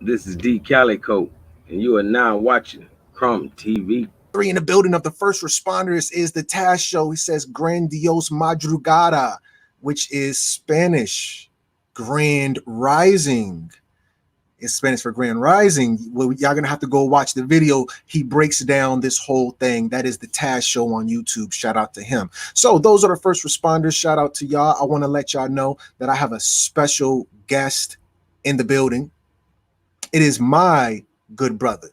This is DCalico, and you are now watching Crumb TV. Three in the building of the first responders is the Taz show. He says Grandiose Madrugada, which is Spanish. Grand Rising is Spanish for Grand Rising. Well, y'all gonna have to go watch the video. He breaks down this whole thing. That is the Taz show on YouTube. Shout out to him. So those are the first responders. Shout out to y'all. I want to let y'all know that I have a special guest in the building. It is my good brother,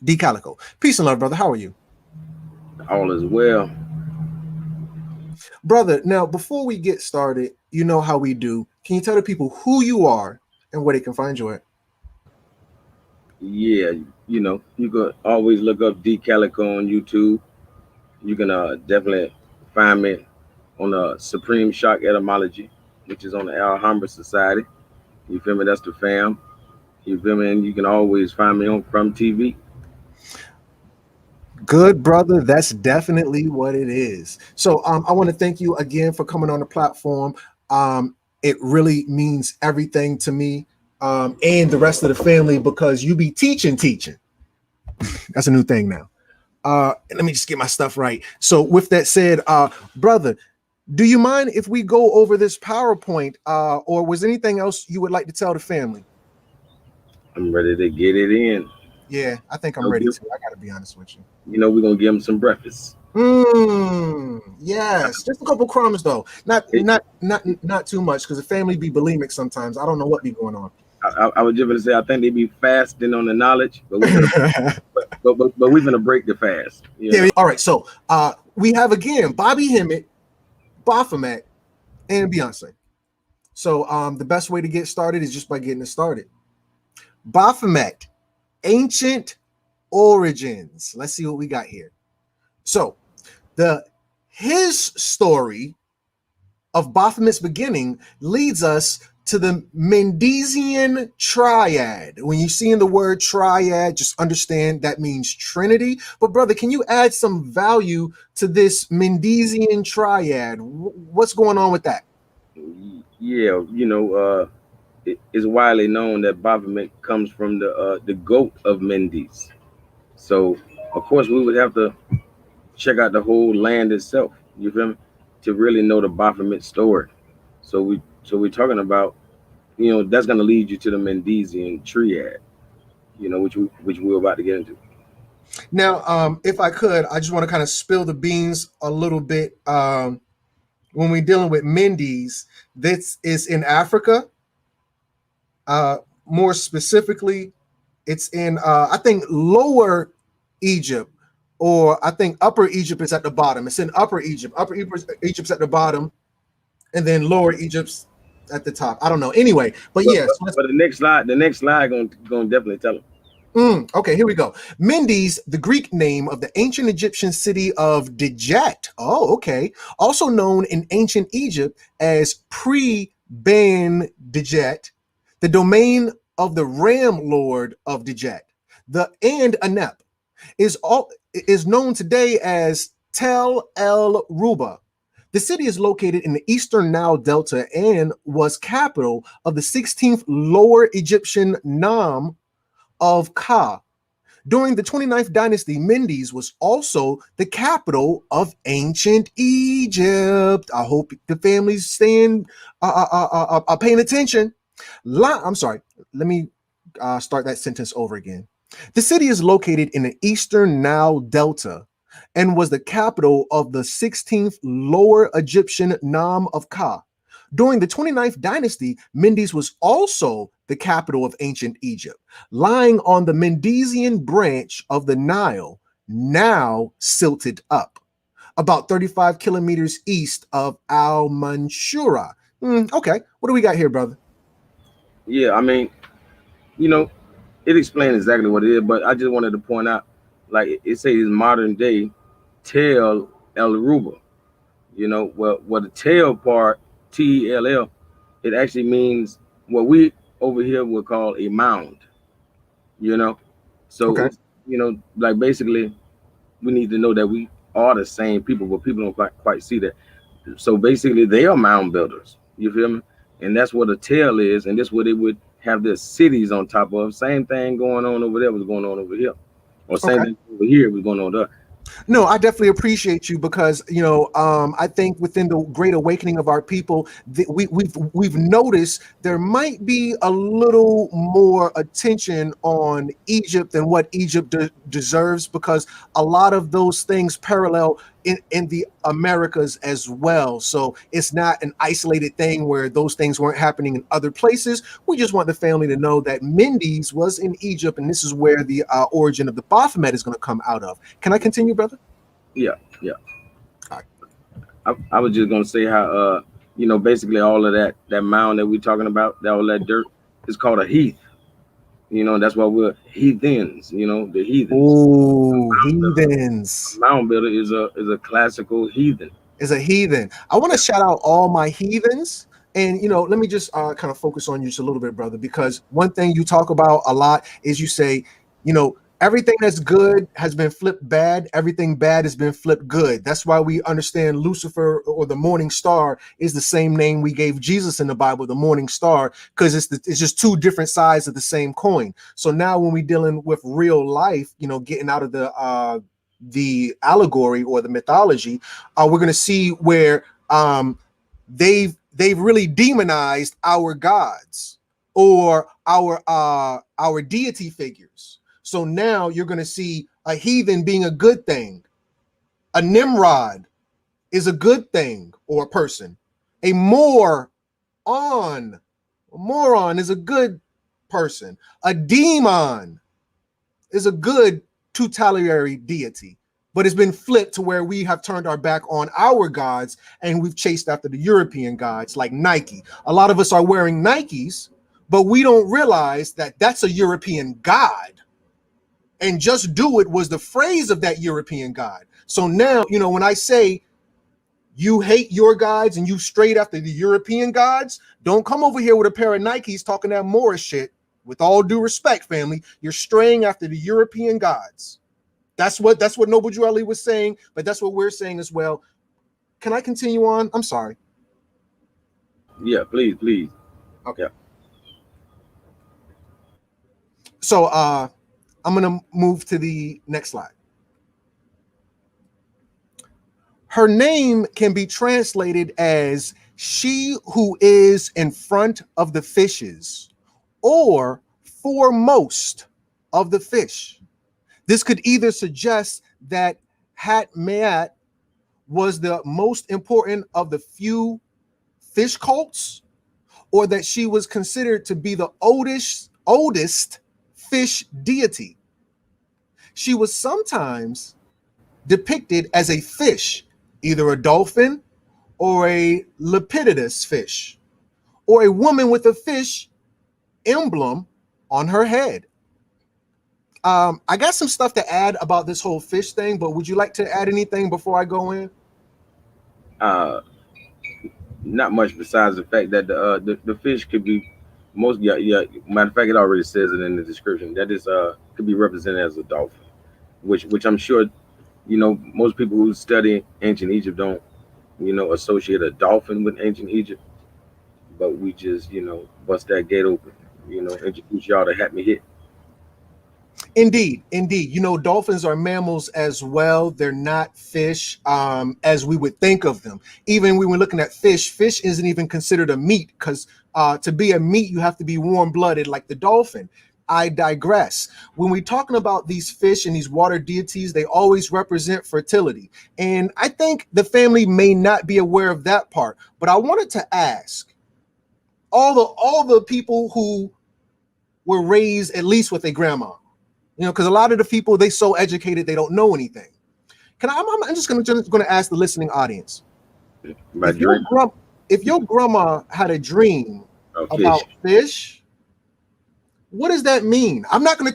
DCalico. Peace and love, brother. How are you? All is well. Brother, now before we get started, you know how we do. Can you tell the people who you are and where they can find you at? Yeah, you can always look up DCalico on YouTube. You can definitely find me on the Supreme Shock Etymology, which is on the Alhambra Society. You feel me? That's the fam. You feel me? And you can always find me on Crumb TV. Good, brother. That's definitely what it is. So I want to thank you again for coming on the platform. It really means everything to me and the rest of the family because you be teaching. That's a new thing now. Let me just get my stuff right. So with that said, brother, do you mind if we go over this PowerPoint or was anything else you would like to tell the family? I'm ready to get it in. Yeah, I think I'm ready to. I got to be honest with you. We're going to give them some breakfast. Yes, just a couple crumbs though. Not too much because the family be bulimic sometimes. I don't know what be going on. I was just going to say, I think they be fasting on the knowledge, but we're going to break the fast. Yeah. All right. So we have again Bobby Hemmitt, Baphomet, and Beyonce. So the best way to get started is just by getting it started. Baphomet, ancient origins. Let's see what we got here. So his story of Baphomet's beginning leads us to the Mendesian triad. When you see in the word triad, just understand that means Trinity. But brother, can you add some value to this Mendesian triad? What's going on with that? Yeah, it's widely known that Baphomet comes from the goat of Mendes. So of course we would have to check out the whole land itself. You feel me? To really know the Baphomet story. So we're talking about, that's going to lead you to the Mendesian triad, which we're about to get into. Now, if I could, I just want to kind of spill the beans a little bit. When we're dealing with Mendes, this is in Africa. More specifically, it's in I think Lower Egypt, or I think Upper Egypt is at the bottom. It's in Upper Egypt. Upper Egypt's at the bottom, and then Lower Egypt's at the top. I don't know. Anyway, but yes. But the next slide gonna definitely tell them. Okay, here we go. Mendes, the Greek name of the ancient Egyptian city of Djet. Oh, okay. Also known in ancient Egypt as Pre-Ben Djet, the domain of the Ram Lord of Djet, and Anep, is known today as Tel El Ruba. The city is located in the eastern Nile Delta and was capital of the 16th Lower Egyptian Nam of Ka. During the 29th dynasty, Mendes was also the capital of ancient Egypt. I hope the family's staying, paying attention. I'm sorry. Let me start that sentence over again. The city is located in the eastern Nile Delta and was the capital of the 16th Lower Egyptian Nam of Ka. During the 29th dynasty, Mendes was also the capital of ancient Egypt, lying on the Mendesian branch of the Nile, now silted up, about 35 kilometers east of Al-Manshura. Okay, what do we got here, brother? Yeah, I mean, it explains exactly what it is, but I just wanted to point out, like it says modern day Tel El Ruba. Well the tail part, Tell, it actually means what we over here would call a mound. So Okay. it's, like basically we need to know that we are the same people, but people don't quite see that. So basically they are mound builders. You feel me? and that's what a tail is, and this what it would have the cities on top of. Same thing going on over there was going on over here, or same Okay. thing over here was going on there. No, I definitely appreciate you because I think within the great awakening of our people, we've noticed there might be a little more attention on Egypt than what Egypt deserves, because a lot of those things parallel in the Americas as well. So it's not an isolated thing where those things weren't happening in other places. We just want the family to know that Mendes was in Egypt, and this is where the origin of the Baphomet is going to come out of. Can I continue, brother? Yeah, yeah. All right. I was just gonna say how basically all of that mound that we're talking about, that all that dirt is called a heath. That's why we're heathens. The heathens. Oh, A heathens. mound builder is a classical heathen. Is a heathen. I want to shout out all my heathens. And let me just kind of focus on you just a little bit, brother, because one thing you talk about a lot is you say, everything that's good has been flipped bad. Everything bad has been flipped good. That's why we understand Lucifer, or the morning star, is the same name we gave Jesus in the Bible, the morning star, because it's just two different sides of the same coin. So now when we're dealing with real life, getting out of the allegory or the mythology, we're going to see where they've really demonized our gods or our deity figures. So now you're going to see a heathen being a good thing. A Nimrod is a good thing, or a person. A moron is a good person. A demon is a good tutelary deity. But it's been flipped to where we have turned our back on our gods and we've chased after the European gods like Nike. A lot of us are wearing Nikes, but we don't realize that that's a European god. And Just Do It was the phrase of that European god. So now, when I say you hate your gods and you straight after the European gods, don't come over here with a pair of Nikes talking that Morris shit. With all due respect, family, you're straying after the European gods. That's what Noble Drew Ali was saying, but that's what we're saying as well. Can I continue on? I'm sorry. Yeah, please, please. Okay. Yeah. So I'm gonna move to the next slide. Her name can be translated as she who is in front of the fishes, or foremost of the fish. This could either suggest that Hemmitt was the most important of the few fish cults, or that she was considered to be the oldest fish deity. She was sometimes depicted as a fish, either a dolphin or a lepidus fish, or a woman with a fish emblem on her head. I got some stuff to add about this whole fish thing, but would you like to add anything before I go in? Uh, Not much besides the fact that the fish could be most, yeah, yeah. Matter of fact, it already says it in the description that is could be represented as a dolphin, which I'm sure most people who study ancient Egypt don't associate a dolphin with ancient Egypt, but we just bust that gate open, introduce y'all to Hemmitt. Indeed, indeed. Dolphins are mammals as well. They're not fish as we would think of them. Even when we're looking at fish isn't even considered a meat, because to be a meat, you have to be warm-blooded like the dolphin. I digress. When we're talking about these fish and these water deities, they always represent fertility. And I think the family may not be aware of that part, but I wanted to ask all the people who were raised at least with a grandma, because a lot of the people, they so educated they don't know anything. I'm just gonna ask the listening audience, My if your dream if your grandma had a dream of fish. about fish, what does that mean? I'm not gonna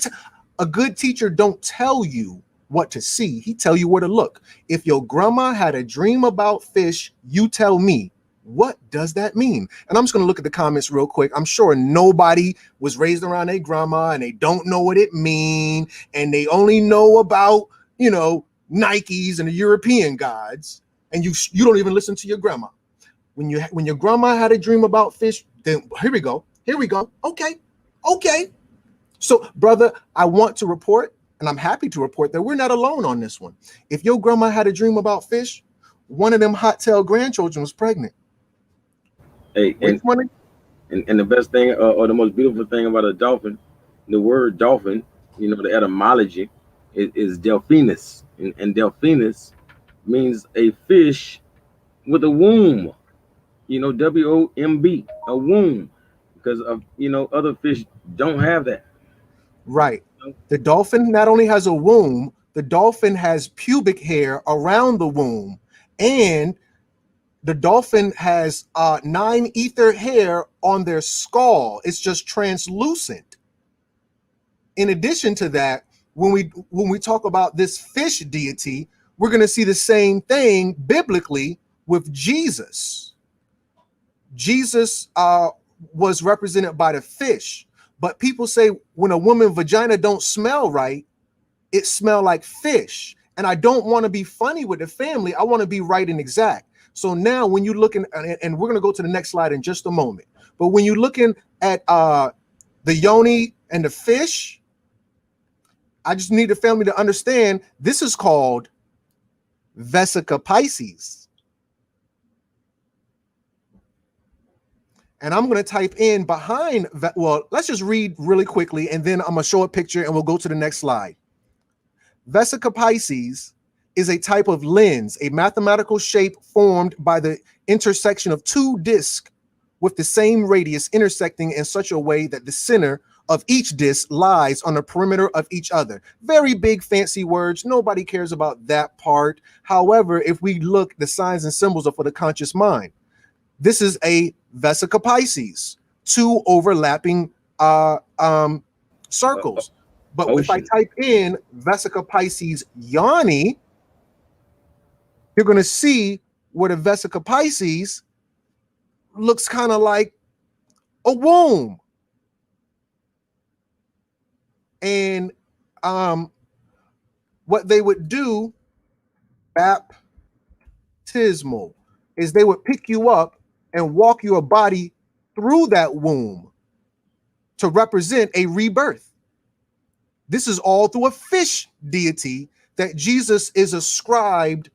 a good teacher don't tell you what to see, he tell you where to look. If your grandma had a dream about fish, you tell me, what does that mean? And I'm just going to look at the comments real quick. I'm sure nobody was raised around a grandma and they don't know what it means, and they only know about, Nikes and the European gods, and you don't even listen to your grandma. when your grandma had a dream about fish, then here we go. Okay. So, brother, I want to report, and I'm happy to report that we're not alone on this one. If your grandma had a dream about fish, one of them hot tail grandchildren was pregnant. Hey, Which one? and the best thing or the most beautiful thing about a dolphin, the word dolphin, the etymology is delphinus, and delphinus means a fish with a womb. WOMB, a womb, because of other fish don't have that. Right. The dolphin not only has a womb, the dolphin has pubic hair around the womb, and the dolphin has 9 ether hair on their skull. It's just translucent. In addition to that, when we talk about this fish deity, we're going to see the same thing biblically with Jesus. Jesus was represented by the fish, but people say when a woman's vagina don't smell right, it smell like fish. And I don't want to be funny with the family. I want to be right and exact. So now when you're looking, and we're going to go to the next slide in just a moment, but when you're looking at the yoni and the fish, I just need the family to understand this is called Vesica Pisces. And I'm going to type in behind, well, let's just read really quickly, and then I'm going to show a picture and we'll go to the next slide. Vesica Pisces is a type of lens, a mathematical shape formed by the intersection of 2 discs with the same radius intersecting in such a way that the center of each disc lies on the perimeter of each other. Very big, fancy words. Nobody cares about that part. However, if we look, the signs and symbols are for the conscious mind. This is a Vesica Pisces, 2 overlapping circles. But if I type in Vesica Pisces yoni, you're going to see where the Vesica Pisces looks kind of like a womb. And what they would do, baptismal, is they would pick you up and walk your body through that womb to represent a rebirth. This is all through a fish deity that Jesus is ascribed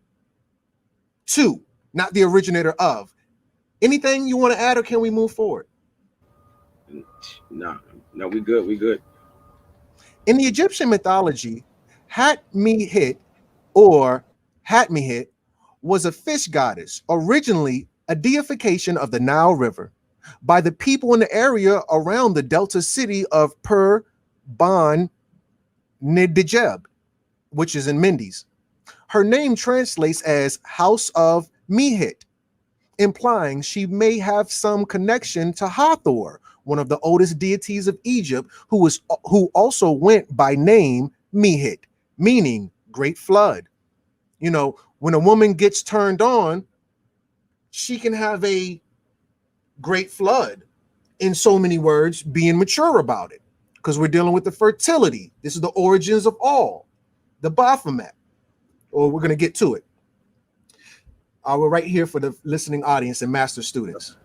to, not the originator of. Anything you want to add, or can we move forward? No, we good. In the Egyptian mythology, Hemmitt or Hemmitt was a fish goddess, originally a deification of the Nile River by the people in the area around the delta city of Ban Nidjeb, which is in Mendes. Her name translates as House of Mehit, implying she may have some connection to Hathor, one of the oldest deities of Egypt, who also went by name Mehit, meaning great flood. When a woman gets turned on, she can have a great flood, in so many words, being mature about it, because we're dealing with the fertility. This is the origins of all, the Baphomet, or we're going to get to it. We're right here for the listening audience and master students.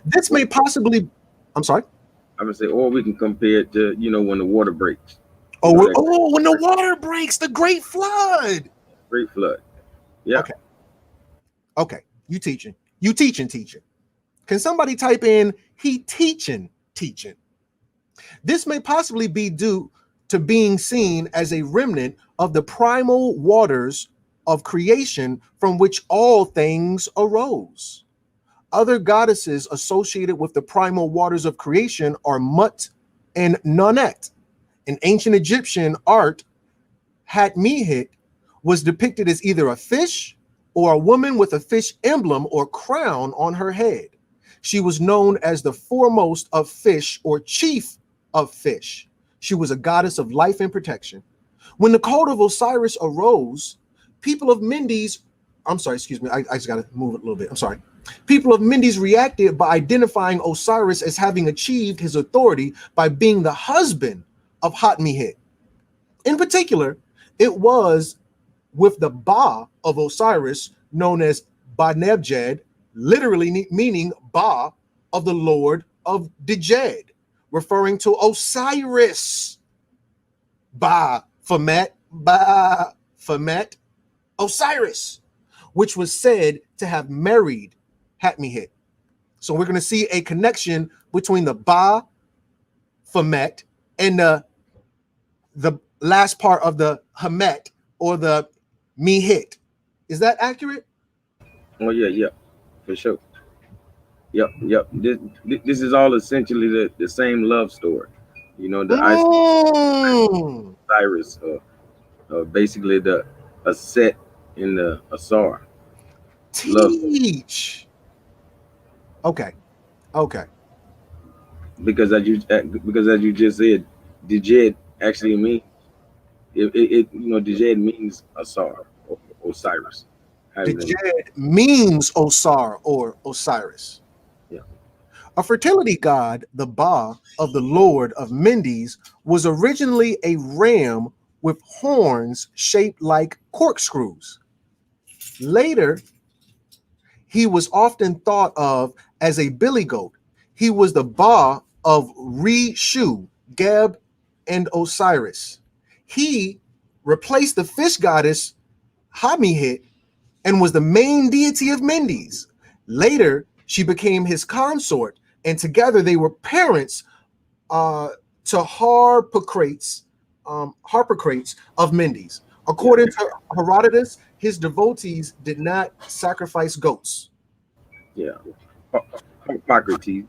This may possibly, I'm sorry? I would say, or we can compare it to, when the water breaks. When the water breaks, the great flood. Great flood. Yeah. Okay. You teaching. Can somebody type in, he teaching? This may possibly be due to being seen as a remnant of the primal waters of creation from which all things arose. Other goddesses associated with the primal waters of creation are Mut and Nonet. In ancient Egyptian art, Hatmehit was depicted as either a fish or a woman with a fish emblem or crown on her head. She was known as the foremost of fish or chief of fish. She was a goddess of life and protection. When the cult of Osiris arose, people of Mendes, I just got to move it a little bit. I'm sorry. People of Mendes reacted by identifying Osiris as having achieved his authority by being the husband of Hatmehit. In particular, it was with the Ba of Osiris, known as Banebjed, literally meaning Ba of the Lord of Djed, referring to Osiris. Baphomet, Osiris, which was said to have married Hemmitt. So we're going to see a connection between the Baphomet and the last part of the Hemit or the Mihit. Is that accurate? Oh yeah, for sure. Yep. This is all essentially the same love story. You know, the Mm. Cyrus, basically the a set in the Asar love story. Teach. Okay. Okay. Because as you just said, Djed actually means Djed means Asar or Osiris. The However, Djed means Osar or Osiris. yeah, A fertility god, the Ba of the Lord of Mendes, was originally a ram with horns shaped like corkscrews. Later, he was often thought of as a billy goat. He was the Ba of Re Shu, Geb, and Osiris. He replaced the fish goddess Hamihit and was the main deity of Mendes. Later, she became his consort, and together they were parents to Harpocrates of Mendes. According to Herodotus, his devotees did not sacrifice goats. yeah. Harpocrates.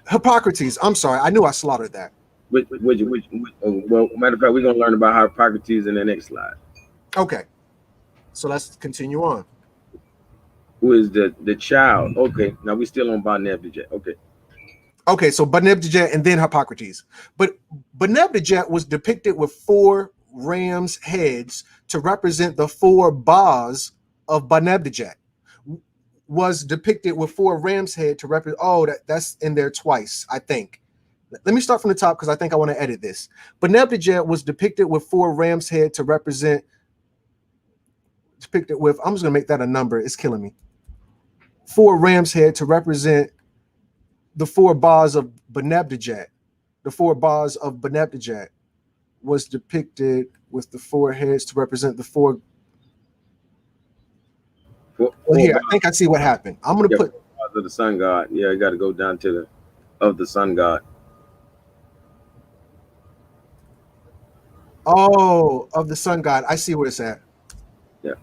Hippocrates, I'm sorry, I knew I slaughtered that. Well, matter of fact, we're gonna learn about Harpocrates in the next slide. Okay, so let's continue on. Who is the child? Okay, now we still on Baphomet. Okay, so Banebdjet and then Hippocrates. But Banebdjet was depicted with 4 rams' heads to represent the 4 Bas of Banebdjet. Was depicted with 4 rams' head to represent. Oh, that's in there twice, I think. Let me start from the top because I think I want to edit this. Banebdjet was depicted with 4 rams' head to represent. Depicted with. I'm just gonna make that a number. It's killing me. 4 rams' head to represent the 4 Bas of Banebdjet. The 4 Bas of Banebdjet was depicted with the 4 heads to represent the 4. Well, here, I think I see what happened. I'm going to put of the sun god. Yeah, you got to go down to the of the sun god. Oh, of the sun god. I see where it's at. Yeah.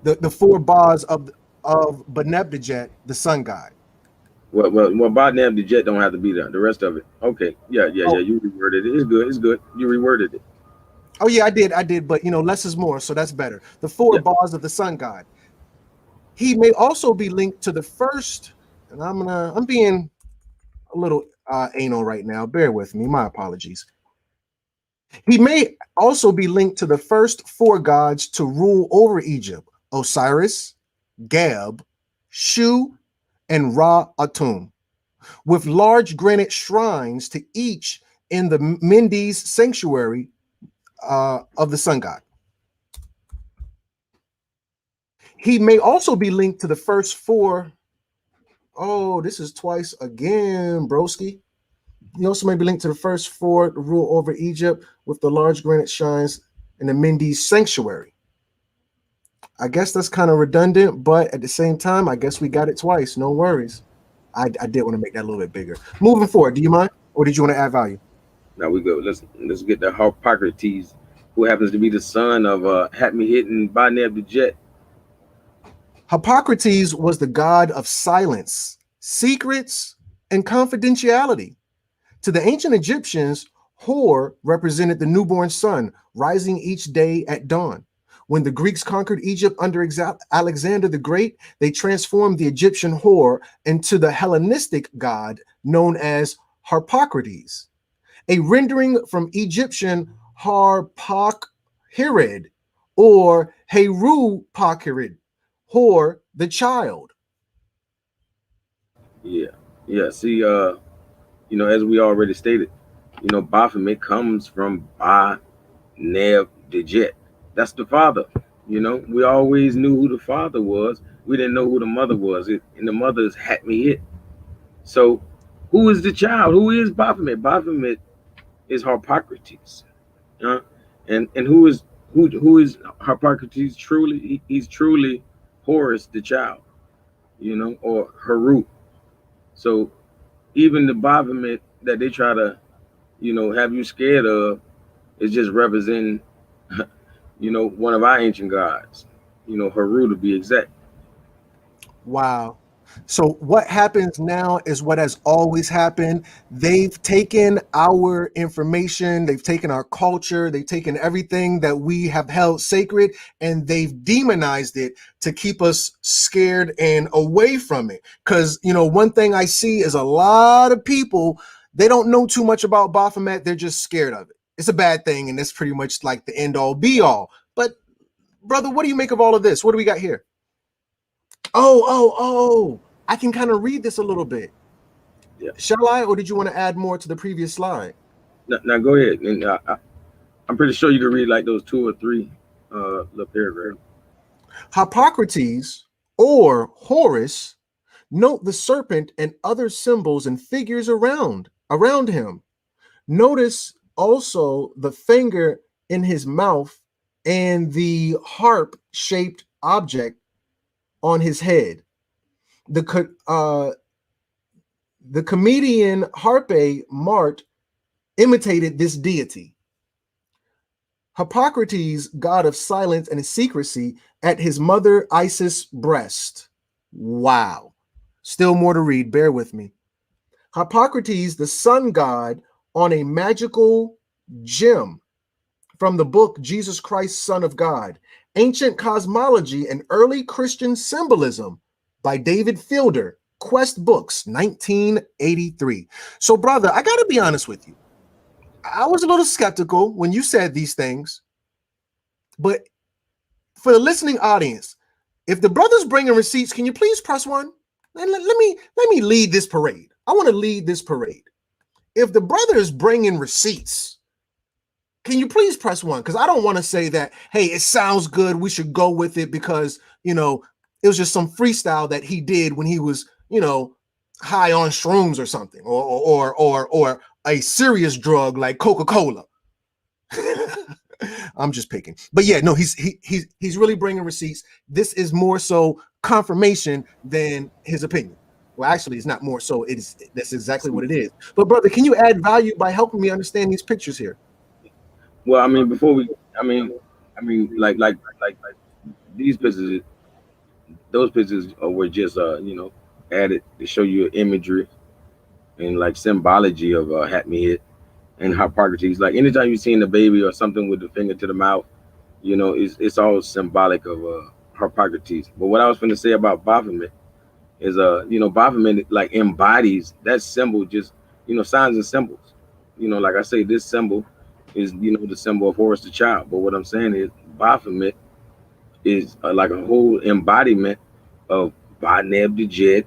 The 4 Bas of Banebdjet, the sun god. Well, Baphomet don't have to be there. The rest of it, okay. Yeah. You reworded it. It's good. You reworded it. Oh yeah, I did. But less is more, so that's better. The 4 Bas of the sun god. He may also be linked to the first, and I'm being a little anal right now. Bear with me. My apologies. He may also be linked to the first 4 gods to rule over Egypt: Osiris, Geb, Shu, and Ra Atum, with large granite shrines to each in the Mendes sanctuary of the sun god. He may also be linked to the first 4. Oh, this is twice again, broski. He also may be linked to the first 4 to rule over Egypt with the large granite shrines in the Mendes sanctuary. I guess that's kind of redundant, but at the same time, I guess we got it twice. No worries. I did want to make that a little bit bigger. Moving forward, do you mind? Or did you want to add value? Now we go. Let's get the Harpocrates, who happens to be the son of Hemmitt and Baphomet. Harpocrates was the god of silence, secrets, and confidentiality. To the ancient Egyptians, Hor represented the newborn sun, rising each day at dawn. When the Greeks conquered Egypt under Alexander the Great, they transformed the Egyptian Hor into the Hellenistic god known as Harpocrates, a rendering from Egyptian Harpokhirid or Heru-Pokhirid, Hor the child. Yeah. See, as we already stated, Baphomet comes from Ba Neb Dejet. That's the father. We always knew who the father was, We didn't know who the mother was. And the mother is Hemmitt. So who is the child? Who is Baphomet? Baphomet is Harpocrates. Uh, and who is Harpocrates truly? He's truly Horus the child, or Harut. So even the Baphomet that they try to, have you scared of is just representing, one of our ancient gods, Haru to be exact. Wow. So what happens now is what has always happened. They've taken our information, they've taken our culture, they've taken everything that we have held sacred, and they've demonized it to keep us scared and away from it. Because, one thing I see is a lot of people, they don't know too much about Baphomet, they're just scared of it. It's a bad thing, and it's pretty much like the end all be all. But brother, what do you make of all of this? What do we got here? Oh, I can kind of read this a little bit. Yeah. Shall I, or did you want to add more to the previous slide? Now go ahead, and I'm pretty sure you can read like those 2 or 3 little paragraphs. Harpocrates, or Horus, note the serpent and other symbols and figures around him. Notice also the finger in his mouth and the harp-shaped object on his head. The comedian Harpe Mart imitated this deity. Harpocrates, god of silence and secrecy, at his mother Isis' breast. Wow. Still more to read, bear with me. Harpocrates, the sun god, on a magical gem from the book Jesus Christ, Son of God, Ancient Cosmology and Early Christian Symbolism by David Fielder, Quest Books, 1983. So, brother, I got to be honest with you. I was a little skeptical when you said these things, but for the listening audience, if the brother's bringing receipts, can you please press 1? Let me lead this parade. I want to lead this parade. If the brother is bringing receipts, can you please press 1? Because I don't want to say that, hey, it sounds good, we should go with it because, it was just some freestyle that he did when he was, high on shrooms or something, or a serious drug like Coca-Cola. I'm just picking. But yeah, no, he's really bringing receipts. This is more so confirmation than his opinion. Well, actually, it's not more so. That's exactly what it is. But brother, can you add value by helping me understand these pictures here? Well, I mean, before we, like these pictures, those pictures were just, added to show you imagery and like symbology of Hatmi and Hippocrates. Like anytime you seen a baby or something with the finger to the mouth, it's all symbolic of Hippocrates. But what I was going to say about Baphomet is, Baphomet like embodies that symbol, just signs and symbols. Like I say, this symbol is the symbol of Horus the child. But what I'm saying is Baphomet is like a whole embodiment of Ba-Neb the Jet.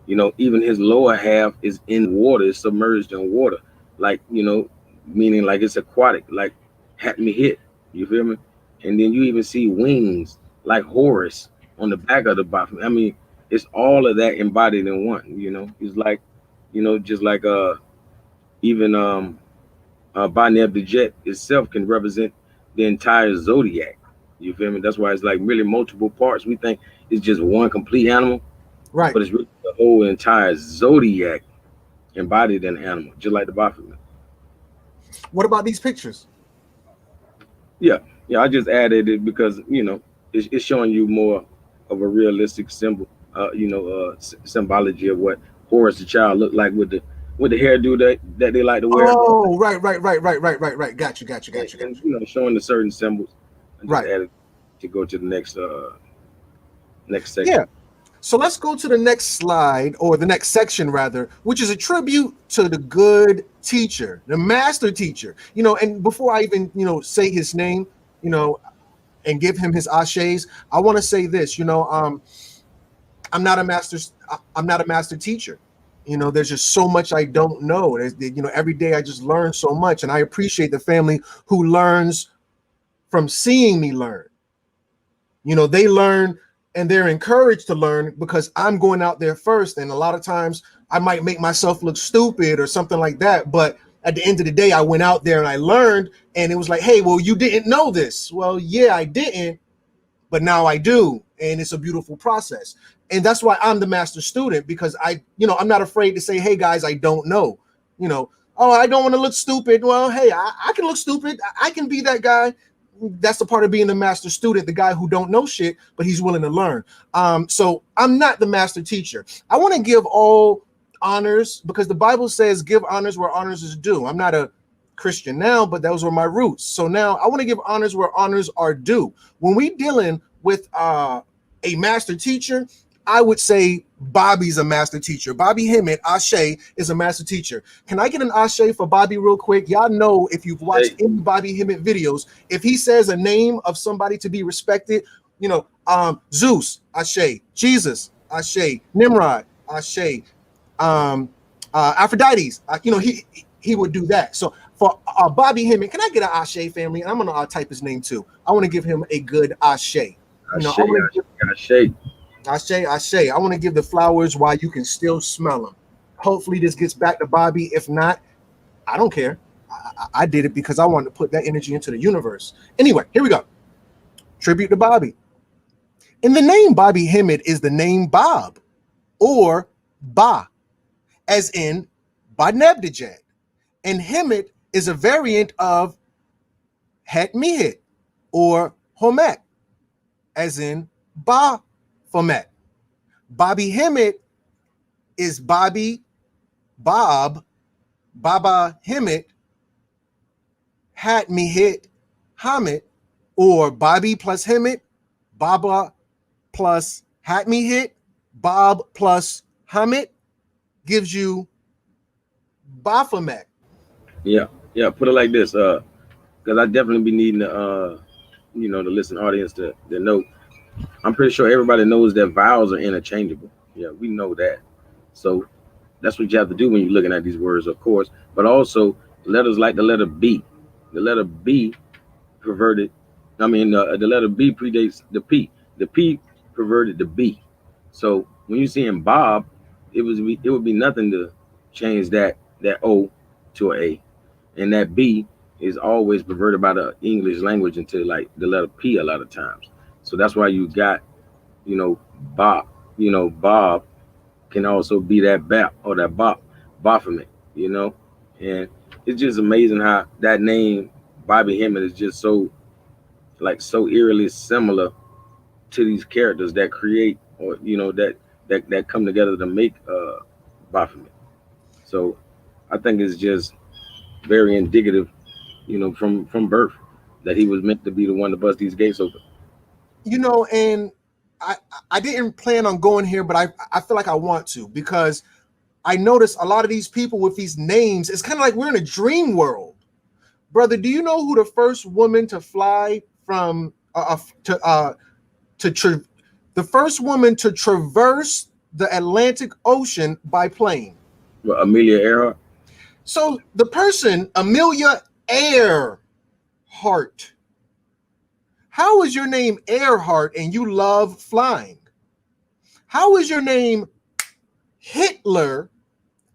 Even his lower half is in water, is submerged in water, like meaning like it's aquatic, like Hemmitt. You feel me? And then you even see wings like Horus on the back of the Baphomet. I mean, it's all of that embodied in one. It's like, just like even Ba-Neb the Jet itself can represent the entire zodiac. You feel me? That's why it's like really multiple parts. We think it's just one complete animal, right? But it's really the whole entire zodiac embodied in the animal, just like the Baphomet. What about these pictures? Yeah, I just added it because it's showing you more of a realistic symbol, symbology of what Horus the child looked like with the hairdo that they like to wear. Oh, right. Got you. And showing the certain symbols. I just added to go to the next section. Yeah. So let's go to the next slide, or the next section rather, which is a tribute to the good teacher, the master teacher. And before I even say his name, and give him his ashes, I want to say this. I'm not a master teacher. There's just so much I don't know. Every day I just learn so much, and I appreciate the family who learns from seeing me learn. They learn and they're encouraged to learn because I'm going out there first. And a lot of times I might make myself look stupid or something like that. But at the end of the day, I went out there and I learned, and it was like, hey, well, you didn't know this. Well, yeah, I didn't, but now I do. And it's a beautiful process. And that's why I'm the master student, because I'm not afraid to say, hey guys, I don't know, oh, I don't want to look stupid. Well, hey, I can look stupid. I can be that guy. That's the part of being the master student, the guy who don't know shit, but he's willing to learn. So I'm not the master teacher. I want to give all honors, because the Bible says give honors where honors is due. I'm not a Christian now, but those were my roots. So now I want to give honors where honors are due. When we dealing with a master teacher, I would say Bobby's a master teacher. Bobby Hemmitt, Ashe, is a master teacher. Can I get an Ashe for Bobby real quick? Y'all know, if you've watched any Bobby Hemmitt videos, if he says a name of somebody to be respected, Zeus, Ashe, Jesus, Ashe, Nimrod, Ashe, Aphrodite, he would do that. So for Bobby Hemmitt, can I get an Ashe, family? And I'm gonna type his name too. I want to give him a good Ashe. Ashe. Ashe. I want to give the flowers while you can still smell them. Hopefully this gets back to Bobby. If not, I don't care. I did it because I wanted to put that energy into the universe. Anyway, here we go. Tribute to Bobby. In the name Bobby Hemmitt is the name Bob, or Ba, as in Ba-Nebdijed. And Hemmitt is a variant of Het-Mihit, or Homet, as in Baphomet. Bobby Hemmitt is Bobby, Bob, Baba Hemmitt, Het-Mihit, Hammett, or Bobby plus Hemmitt, Baba plus Het-Mihit, Bob plus Hammett gives you Baphomet. Yeah. Put it like this, because I definitely be needing the the listening audience to know. I'm pretty sure everybody knows that vowels are interchangeable. Yeah, we know that. So that's what you have to do when you're looking at these words, of course. But also letters like the letter B. The letter B perverted. The letter B predates the P. The P perverted the B. So when you're seeing Bob, it would be nothing to change that O to an A, and that B is always perverted by the English language into like the letter P a lot of times. So that's why you got, Bob. Bob can also be that Bap or that Baphomet, and it's just amazing how that name Bobby Hemmitt is just so eerily similar to these characters that create, or that come together to make Baphomet. So I think it's just very indicative, from birth, that he was meant to be the one to bust these gates open. And I didn't plan on going here, but I feel like I want to, because I notice a lot of these people with these names, it's kind of like we're in a dream world. Brother, do you know who the first woman to fly from the first woman to traverse the Atlantic Ocean by plane? Well, Amelia Earhart. So the person, Amelia Earhart. How is your name Earhart and you love flying? How is your name Hitler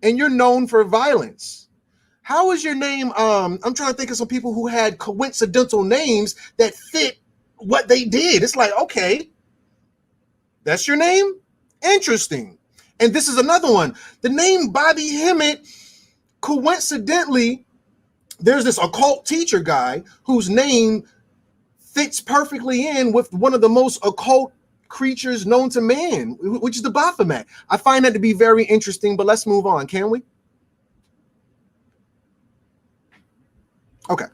and you're known for violence? How is your name? I'm trying to think of some people who had coincidental names that fit what they did. It's like, okay, that's your name? Interesting. And this is another one. The name Bobby Hemmitt, coincidentally, there's this occult teacher guy whose name fits perfectly in with one of the most occult creatures known to man, which is the Baphomet. I find that to be very interesting, but let's move on, can we? Okay.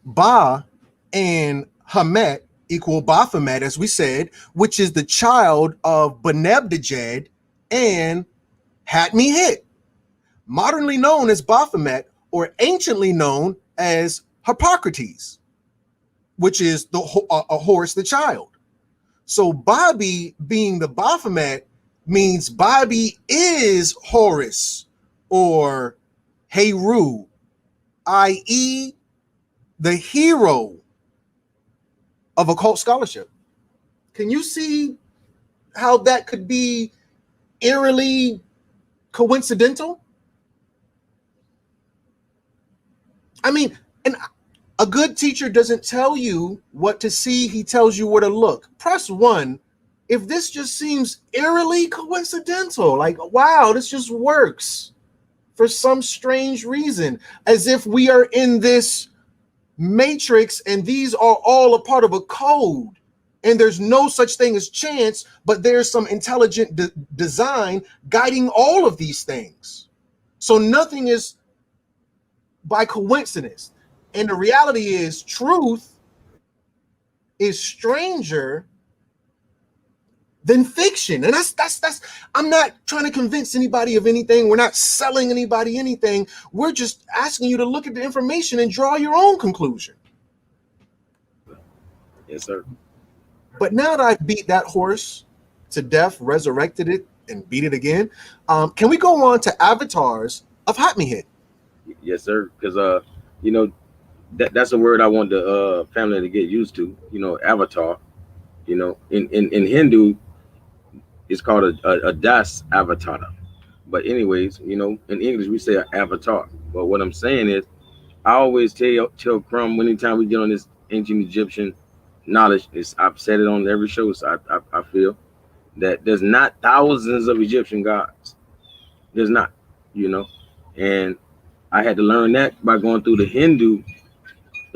Ba and Hamet equal Baphomet, as we said, which is the child of Ba-Nebdijed and Het-Mihit, modernly known as Baphomet, or anciently known as Harpocrates, which is the Horus, the child. So Bobby being the Baphomet means Bobby is Horus, or Heru, i.e. the hero of occult scholarship. Can you see how that could be eerily coincidental? I mean, and a good teacher doesn't tell you what to see, he tells you where to look. Press 1 if this just seems eerily coincidental, like, wow, this just works for some strange reason, as if we are in this matrix and these are all a part of a code. And there's no such thing as chance, but there's some intelligent design guiding all of these things. So nothing is by coincidence. And the reality is, truth is stranger than fiction. And that's I'm not trying to convince anybody of anything. We're not selling anybody anything. We're just asking you to look at the information and draw your own conclusion. Yes, sir. But now that I've beat that horse to death, resurrected it, and beat it again, can we go on to avatars of Hemmitt? Yes, sir. Because you know, that's a word I want the family to get used to. You know, avatar. You know, in Hindu, it's called a das avatar. But anyways, you know, in English we say an avatar. But what I'm saying is, I always tell Crumb anytime we get on this ancient Egyptian knowledge, I've said it on every show, so I feel that there's not thousands of Egyptian gods. There's not, you know, and I had to learn that by going through the Hindu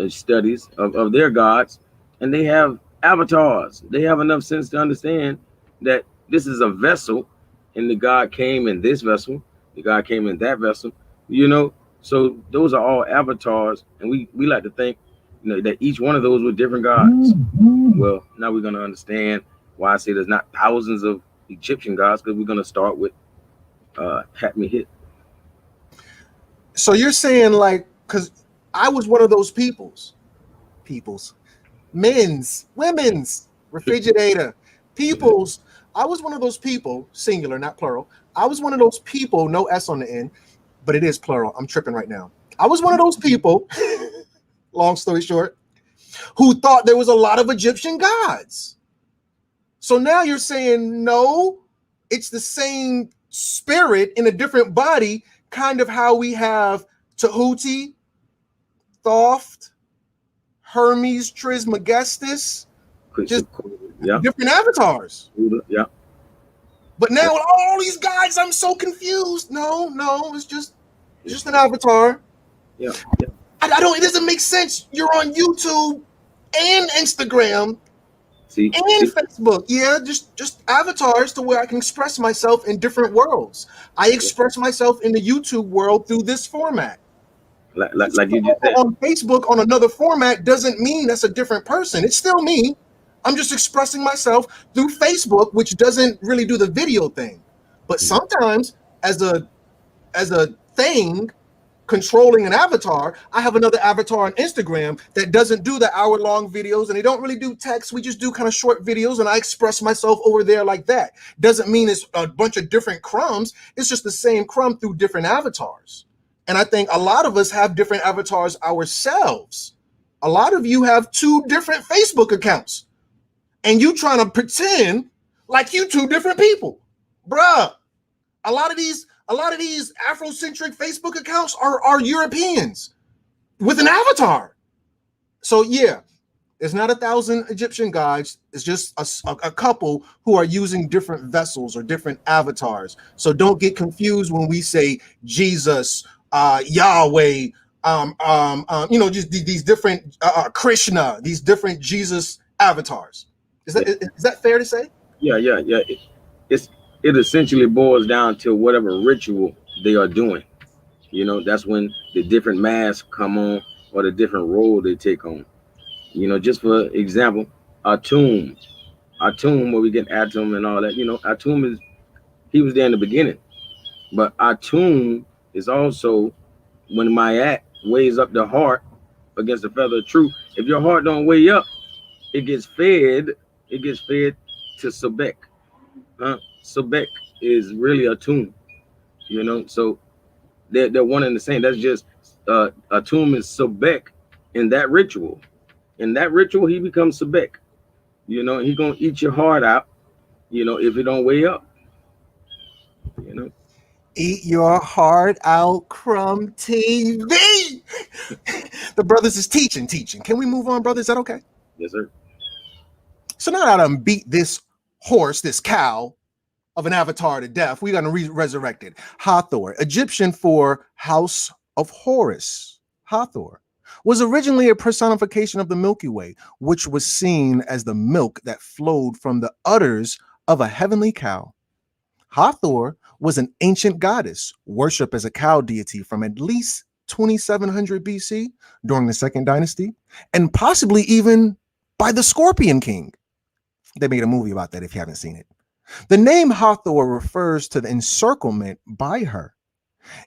studies of their gods, and they have avatars. They have enough sense to understand that this is a vessel, and the god came in this vessel, the god came in that vessel, you know. So those are all avatars, and we like to think, you know, that each one of those were different gods. Well, now we're going to understand why I say there's not thousands of Egyptian gods, because we're going to start with Hemmitt. So you're saying, like, because I was one of those peoples, men's, women's, refrigerator, peoples. I was one of those people, singular, not plural. I was one of those people, no S on the end, but it is plural. I'm tripping right now. I was one of those people, long story short, who thought there was a lot of Egyptian gods. So now you're saying, no, it's the same spirit in a different body, kind of how we have Tahuti, Thoth, Hermes Trismegistus, just different avatars. Yeah. But now with all these guys, I'm so confused. No, it's just an avatar. Yeah. I don't. It doesn't make sense. You're on YouTube and Instagram and Facebook. Yeah, just avatars to where I can express myself in different worlds. I express myself in the YouTube world through this format. Like you just said. On Facebook on another format doesn't mean that's a different person. It's still me. I'm just expressing myself through Facebook, which doesn't really do the video thing. But sometimes as a thing controlling an avatar, I have another avatar on Instagram that doesn't do the hour-long videos, and they don't really do text. We just do kind of short videos, and I express myself over there like that. Doesn't mean it's a bunch of different crumbs. It's just the same crumb through different avatars. And I think a lot of us have different avatars ourselves. A lot of you have 2 different Facebook accounts, and you trying to pretend like you 2 different people. Bruh, a lot of these Afrocentric Facebook accounts are Europeans with an avatar. So yeah, there's not 1,000 Egyptian gods. It's just a couple who are using different vessels or different avatars. So don't get confused when we say Jesus, Yahweh, just these different Krishna, these different Jesus avatars. Is that fair to say? Yeah. It essentially boils down to whatever ritual they are doing. You know, that's when the different masks come on, or the different role they take on. You know, just for example, Atum, where we get Atum and all that. You know, Atum he was there in the beginning, but Atum is also when Mayat weighs up the heart against the feather of truth. If your heart don't weigh up, it gets fed to Sebek. Sebek is really Atum, you know. So they're one and the same. That's just Atum is Sebek in that ritual, in that ritual, he becomes Sebek. He gonna eat your heart out. If it don't weigh up. You know. Eat your heart out, Crumb TV. The brothers is teaching. Can we move on, brothers? Is that okay? Yes, sir. So now that I done beat this horse, this cow of an avatar to death, we're going to resurrect it. Hathor, Egyptian for House of Horus. Hathor was originally a personification of the Milky Way, which was seen as the milk that flowed from the udders of a heavenly cow. Hathor was an ancient goddess, worshipped as a cow deity from at least 2700 BC during the Second Dynasty, and possibly even by the Scorpion King. They made a movie about that if you haven't seen it. The name Hathor refers to the encirclement by her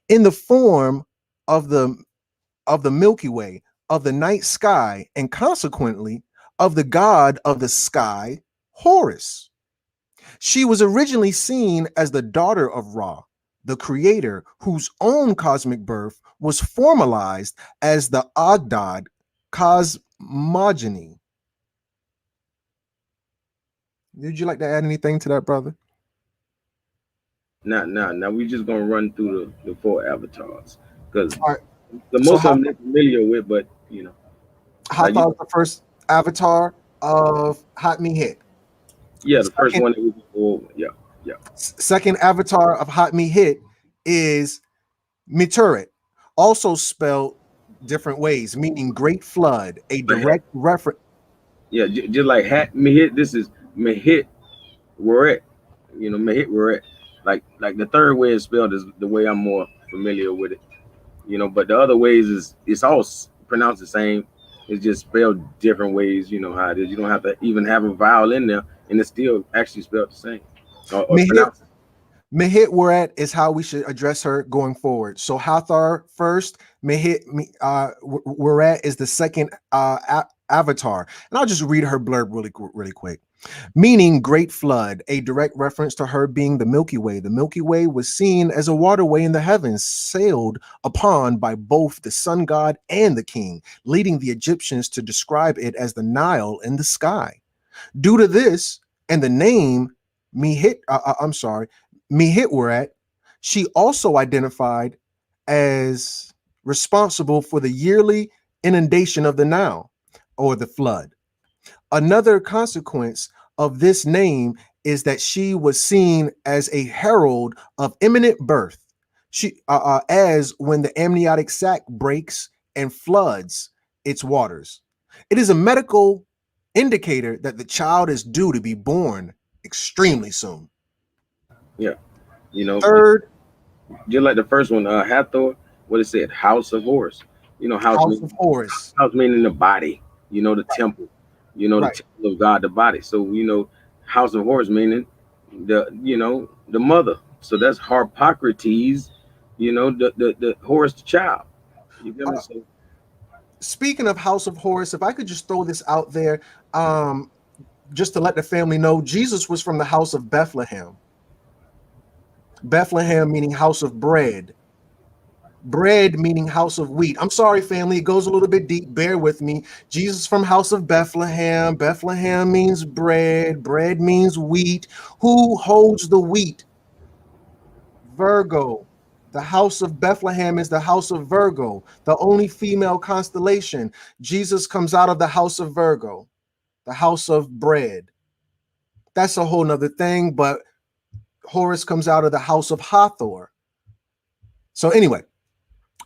in the form of the Milky Way, of the night sky, and consequently of the god of the sky, Horus. She was originally seen as the daughter of Ra, the creator whose own cosmic birth was formalized as the Ogdod cosmogony. Would you like to add anything to that, brother? Now we just gonna run through the four avatars because All right. the So most of them they're familiar with, but Hathor is the first avatar of Hemmitt. Yeah, the first one that we go over. Yeah. Second avatar of Hemmitt is Miturit, also spelled different ways, meaning great flood, a direct reference. Yeah, just like Mehit, this is Mehit Weret. Mehit Weret. Like the third way is spelled is the way I'm more familiar with it. But the other ways is it's all pronounced the same. It's just spelled different ways. You know how it is. You don't have to even have a vowel in there, and it's still actually spelled the same. Or pronounced. Mehit Weret is how we should address her going forward. So Hathor first, Mehit Weret is the second avatar. And I'll just read her blurb really quick. Meaning great flood, a direct reference to her being the Milky Way. The Milky Way was seen as a waterway in the heavens, sailed upon by both the sun god and the king, leading the Egyptians to describe it as the Nile in the sky. Due to this and the name Mehitweret, she also identified as responsible for the yearly inundation of the Nile or the flood. Another consequence of this name is that she was seen as a herald of imminent birth. She, as when the amniotic sac breaks and floods its waters. It is a medical indicator that the child is due to be born extremely soon. Yeah, Third, just like the first one, Hathor, what it said, House of Horus. House of Horus. House meaning the body. The temple. The temple of God, the body. So House of Horus meaning the mother. So that's Harpocrates. The Horus the child. You get me? So, speaking of House of Horus, if I could just throw this out there, just to let the family know, Jesus was from the house of Bethlehem. Bethlehem meaning house of bread. Bread meaning house of wheat. I'm sorry, family, it goes a little bit deep. Bear with me. Jesus from house of Bethlehem. Bethlehem means bread. Bread means wheat. Who holds the wheat? Virgo. The house of Bethlehem is the house of Virgo, the only female constellation. Jesus comes out of the house of Virgo, the house of bread. That's a whole nother thing, but Horus comes out of the house of Hathor. So anyway.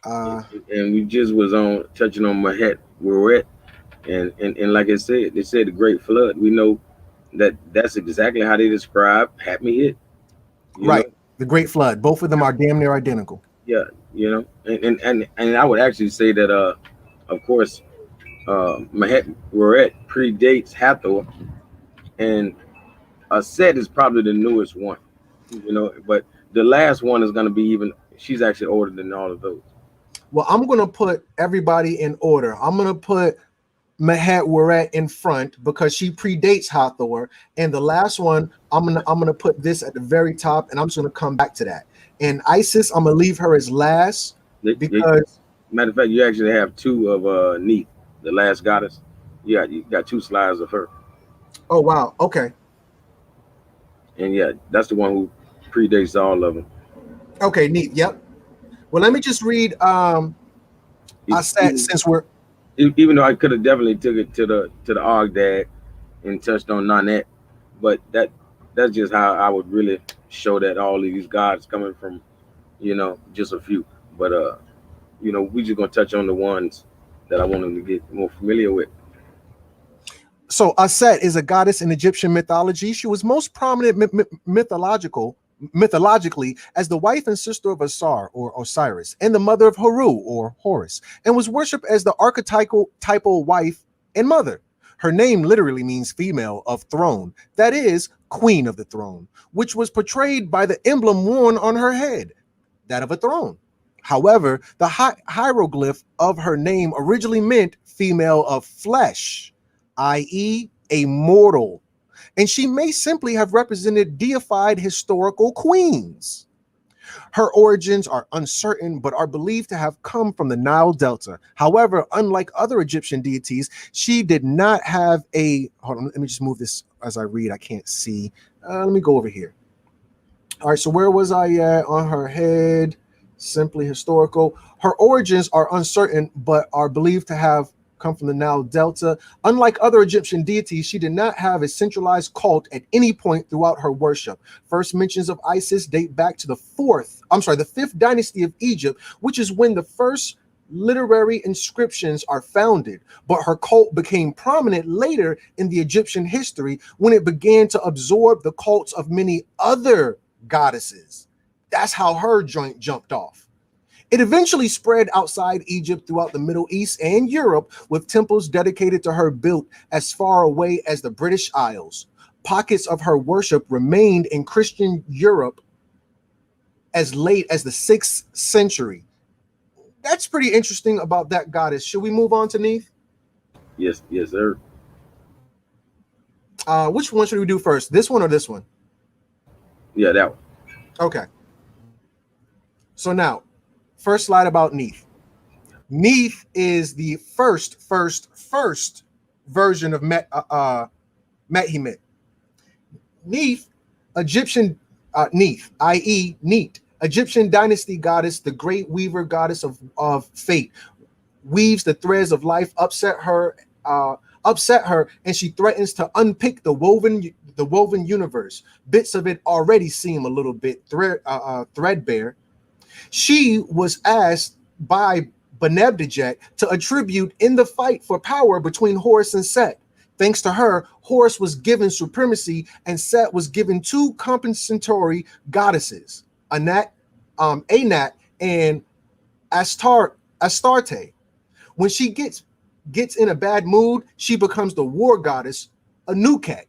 And we just was touching on Mahet Weret, and like I said, they said the Great Flood. We know that's exactly how they describe Hemmitt. Right, the Great Flood. Both of them are damn near identical. Yeah, and I would actually say that of course, Mahet Weret predates Hathor, and Set is probably the newest one. But the last one is going to be even. She's actually older than all of those. Well, I'm going to put everybody in order. I'm going to put Mahet Weret in front because she predates Hathor, and the last one I'm gonna put this at the very top, and I'm just gonna come back to that. And Isis, I'm gonna leave her as last because matter of fact, you actually have two of Neith, the last goddess. Yeah, you got two slides of her, Oh wow. Okay. and yeah, that's the one who predates all of them. Okay. Neat. Yep. Well, let me just read. I said Even since we're even though I could have definitely took it to the Ogdag and touched on Nanette, but that's just how I would really show that all of these gods coming from, just a few. But we just gonna touch on the ones that I want them to get more familiar with. so Aset is a goddess in Egyptian mythology. She was most prominent mythologically as the wife and sister of Asar or Osiris and the mother of Haru or Horus, and was worshipped as the archetypal wife and mother. Her name literally means female of throne, that is, queen of the throne, which was portrayed by the emblem worn on her head, that of a throne. However, the hieroglyph of her name originally meant female of flesh, i.e., a mortal, and she may simply have represented deified historical queens. Her origins are uncertain, but are believed to have come from the Nile Delta. However, unlike other Egyptian deities, she did not have a. Hold on, let me just move this as I read. I can't see. Let me go over here. All right, so where was I at on her head? Simply historical. Her origins are uncertain, but are believed to have come from the Nile Delta. Unlike other Egyptian deities, she did not have a centralized cult at any point throughout her worship. First mentions of Isis date back to the fifth dynasty of Egypt, which is when the first literary inscriptions are founded, but her cult became prominent later in the Egyptian history when it began to absorb the cults of many other goddesses. That's how her joint jumped off. It eventually spread outside Egypt throughout the Middle East and Europe, with temples dedicated to her built as far away as the British Isles. Pockets of her worship remained in Christian Europe as late as the 6th century. That's pretty interesting about that goddess. Should we move on to Neith? Yes, yes, sir. Which one should we do first? This one or this one? Yeah, that one. Okay. So now, first slide about Neith. Neith is the first version of Hemmitt. Neith, Egyptian Neith, i.e., Neat, Egyptian dynasty goddess, the great weaver goddess of fate, weaves the threads of life, upset her, and she threatens to unpick the woven universe. Bits of it already seem a little bit threadbare. She was asked by Benebdejet to attribute in the fight for power between Horus and Set. Thanks to her, Horus was given supremacy and Set was given two compensatory goddesses, Anat, and Astarte. When she gets in a bad mood, she becomes the war goddess, Anuket.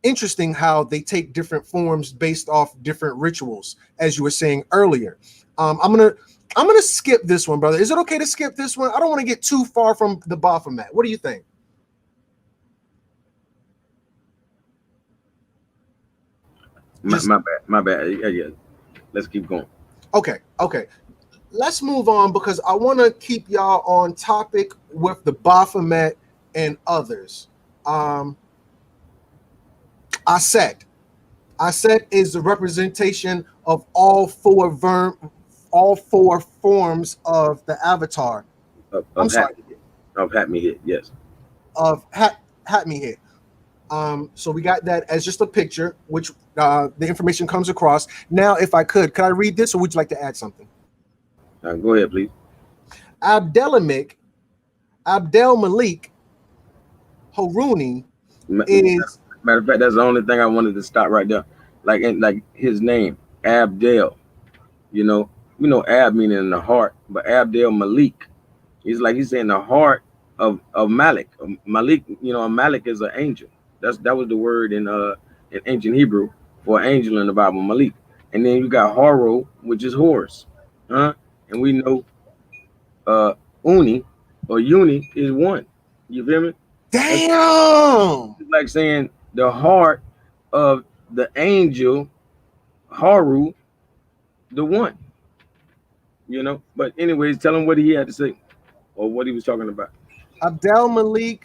Interesting how they take different forms based off different rituals, as you were saying earlier. I'm gonna skip this one, brother. Is it okay to skip this one? I don't want to get too far from the Baphomet. What do you think? My bad. Yeah, yeah. Let's keep going. Okay. Let's move on because I want to keep y'all on topic with the Baphomet and others. Aset is the representation of all four forms of the avatar. I'm sorry, Of Hit, yes. of Hatmi. So we got that as just a picture, which the information comes across. Now, if I could I read this, or would you like to add something? Go ahead, please. Abdelmalik Haruni is Matter of fact, that's the only thing I wanted to stop right there. Like his name, Abdel. You know, Ab meaning in the heart, but Abdel Malik. He's saying the heart of Malik. Malik, a Malik is an angel. That was the word in ancient Hebrew for angel in the Bible, Malik. And then you got Horo, which is horse. Huh? And we know uh Uni or Uni is one. You feel me? And damn. it's like saying the heart of the angel Haru, the one. But anyways, tell him what he had to say or what he was talking about. Abdelmalik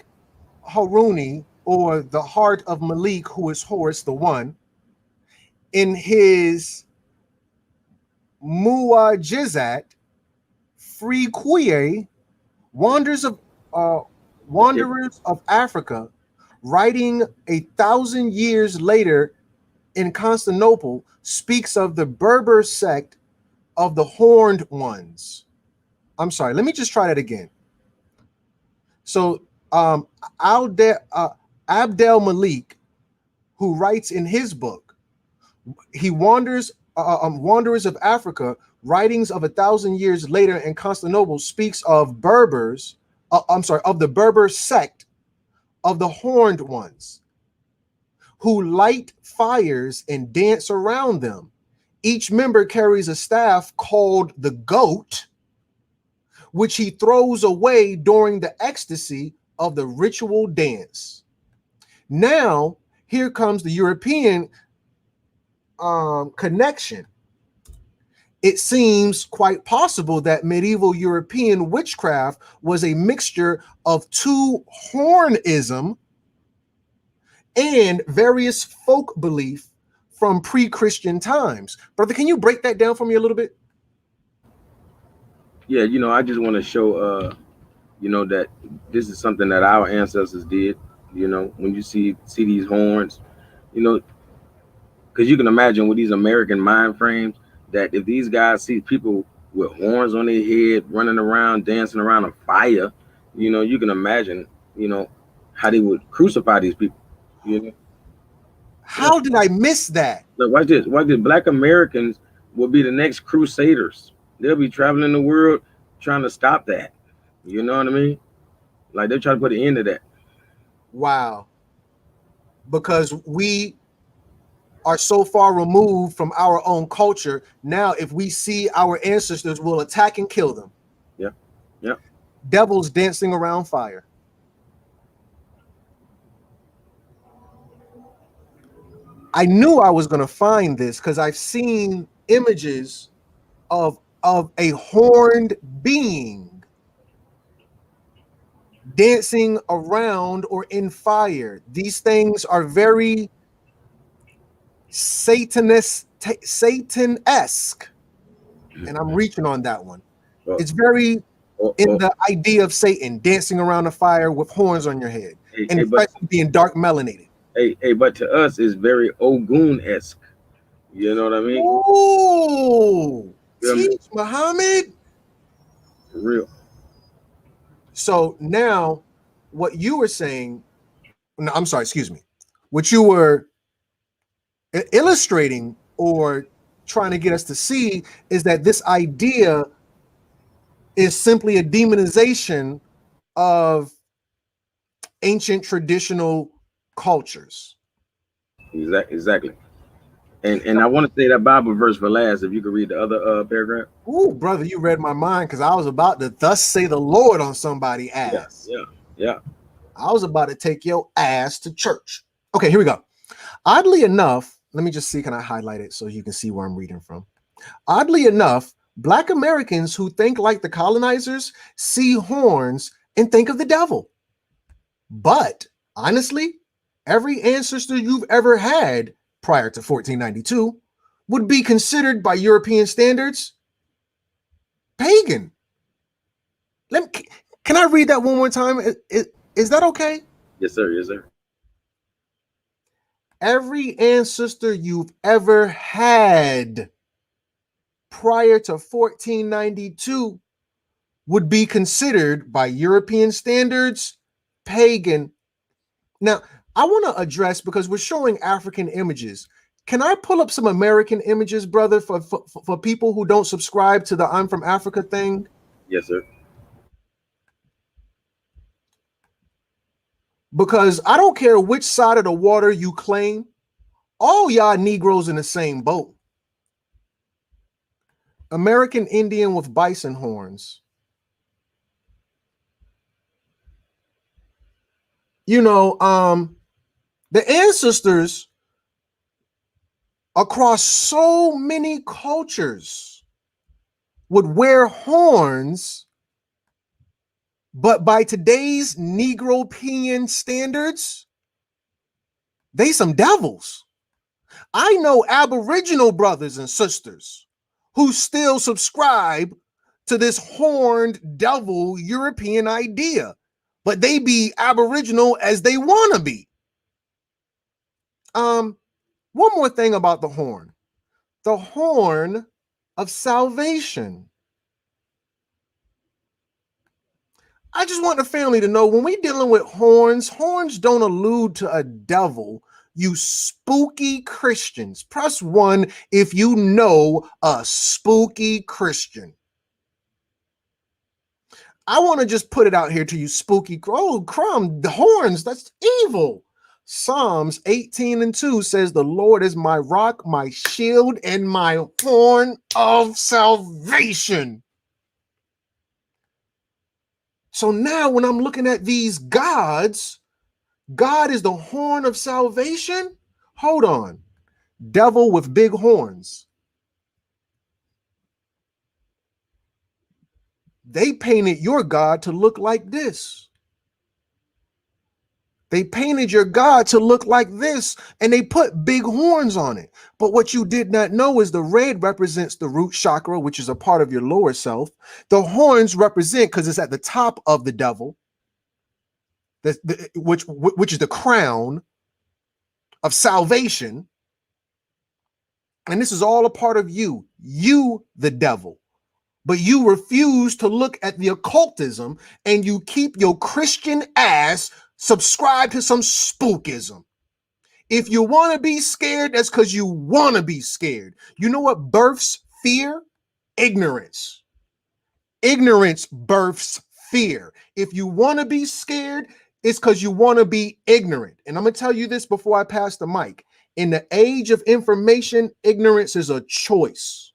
Haruni, or the heart of Malik, who is Horus the One, in his Muajizat Frequie, Wanders of uh, Okay. Wanderers of Africa, writing 1,000 years later in Constantinople, speaks of the Berber sect of the Horned Ones. I'm sorry, let me just try that again. So, Abdel Malik, who writes in his book, he Wanderers of Africa, writings of 1,000 years later in Constantinople, speaks of Berbers, of the Berber sect of the Horned Ones, who light fires and dance around them. Each member carries a staff called the goat, which he throws away during the ecstasy of the ritual dance. Now, here comes the European connection. It seems quite possible that medieval European witchcraft was a mixture of two hornism and various folk belief from pre-Christian times. Brother, can you break that down for me a little bit? Yeah, I just want to show that this is something that our ancestors did. When you see these horns, you know, because you can imagine with these American mind frames that if these guys see people with horns on their head running around, dancing around a fire, you can imagine, you know, how they would crucify these people. You know, yeah. How did I miss that? Look, watch this. Watch this. Black Americans will be the next crusaders. They'll be traveling the world trying to stop that. You know what I mean? Like they're trying to put an end to that. Wow. Because we are so far removed from our own culture. Now, if we see our ancestors, we'll attack and kill them. Yeah. Yeah. Devils dancing around fire. I knew I was going to find this because I've seen images of a horned being dancing around or in fire. These things are very Satan-esque, and I'm reaching on that one. Or, It's very in or, the idea of Satan dancing around a fire with horns on your head, hey, and hey, but especially being dark melanated. but to us it's very Ogun esque. You know what I mean? Oh, You know what I mean? teach Muhammad. For real. So now, what you were saying, no, I'm sorry, excuse me, what you were illustrating or trying to get us to see is that this idea is simply a demonization of ancient traditional cultures. Exactly. And I want to say that Bible verse for last. If you could read the other paragraph. Ooh, brother, you read my mind because I was about to thus say the Lord on somebody's Yeah. ass. Yeah. Yeah. I was about to take your ass to church. Okay, here we go. Oddly enough, let me just see, can I highlight it so you can see where I'm reading from? Oddly enough, Black Americans who think like the colonizers see horns and think of the devil. But honestly, every ancestor you've ever had prior to 1492 would be considered by European standards pagan. Can I read that one more time? Is that okay? Yes, sir. Yes, sir. Every ancestor you've ever had prior to 1492 would be considered by European standards pagan. Now, I want to address, because we're showing African images. Can I pull up some American images, brother, for people who don't subscribe to the I'm from Africa thing? Yes, sir. Because I don't care which side of the water you claim, all y'all Negroes in the same boat. American Indian with bison horns. You know, the ancestors across so many cultures would wear horns But by today's Negropean standards, they some devils. I know Aboriginal brothers and sisters who still subscribe to this horned devil European idea, but they be Aboriginal as they want to be. One more thing about the horn of salvation. I just want the family to know when we're dealing with horns don't allude to a devil. You spooky Christians. Press 1 if you know a spooky Christian. I want to just put it out here to you, spooky. Oh, crumb, the horns, that's evil. Psalms 18:2 says, the Lord is my rock, my shield, and my horn of salvation. So now when I'm looking at these gods, God is the horn of salvation. Hold on. Devil with big horns. They painted your God to look like this. They painted your God to look like this, and they put big horns on it. But what you did not know is the red represents the root chakra, which is a part of your lower self. The horns represent, because it's at the top of the devil, which is the crown of salvation. And this is all a part of you, the devil. But you refuse to look at the occultism, and you keep your Christian ass subscribed to some spookism. If you want to be scared, that's because you want to be scared. You know what births fear? Ignorance. Ignorance births fear. If you want to be scared, it's because you want to be ignorant. And I'm going to tell you this before I pass the mic. In the age of information, ignorance is a choice.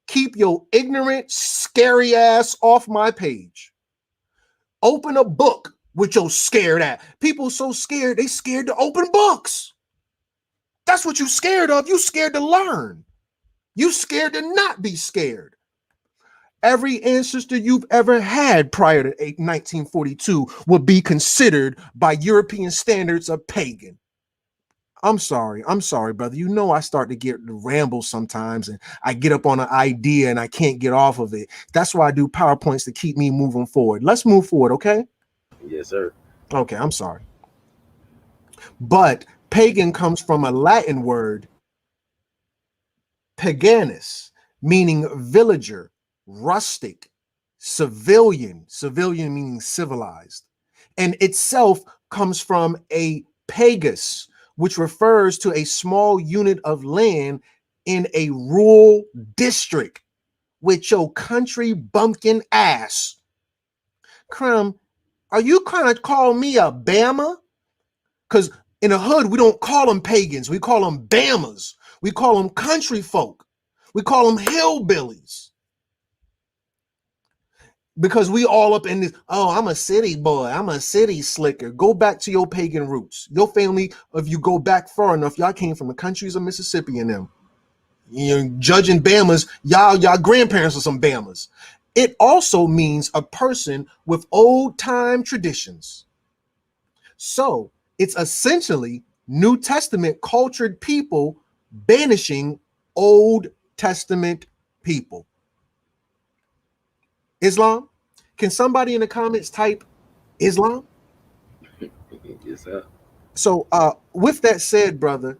Keep your ignorant, scary ass off my page. Open a book with your scared ass. People so scared, they scared to open books. That's what you scared of. You scared to learn. You scared to not be scared. Every ancestor you've ever had prior to 1942 would be considered by European standards a pagan. I'm sorry, brother. You know I start to get ramble sometimes, and I get up on an idea and I can't get off of it. That's why I do PowerPoints to keep me moving forward. Let's move forward, okay? Yes, sir. Okay, I'm sorry. But pagan comes from a Latin word, paganus, meaning villager, rustic, civilian meaning civilized, and itself comes from a pagus, which refers to a small unit of land in a rural district. With your country bumpkin ass. Crumb, are you trying to call me a Bama? Because in the hood, we don't call them pagans. We call them Bamas. We call them country folk. We call them hillbillies. Because we all up in this, oh, I'm a city boy. I'm a city slicker. Go back to your pagan roots. Your family, if you go back far enough, y'all came from the countries of Mississippi and them. You're judging Bamas, y'all grandparents are some Bamas. It also means a person with old time traditions. So it's essentially New Testament cultured people banishing Old Testament people. Islam? Can somebody in the comments type Islam? Yes, sir. So with that said, brother,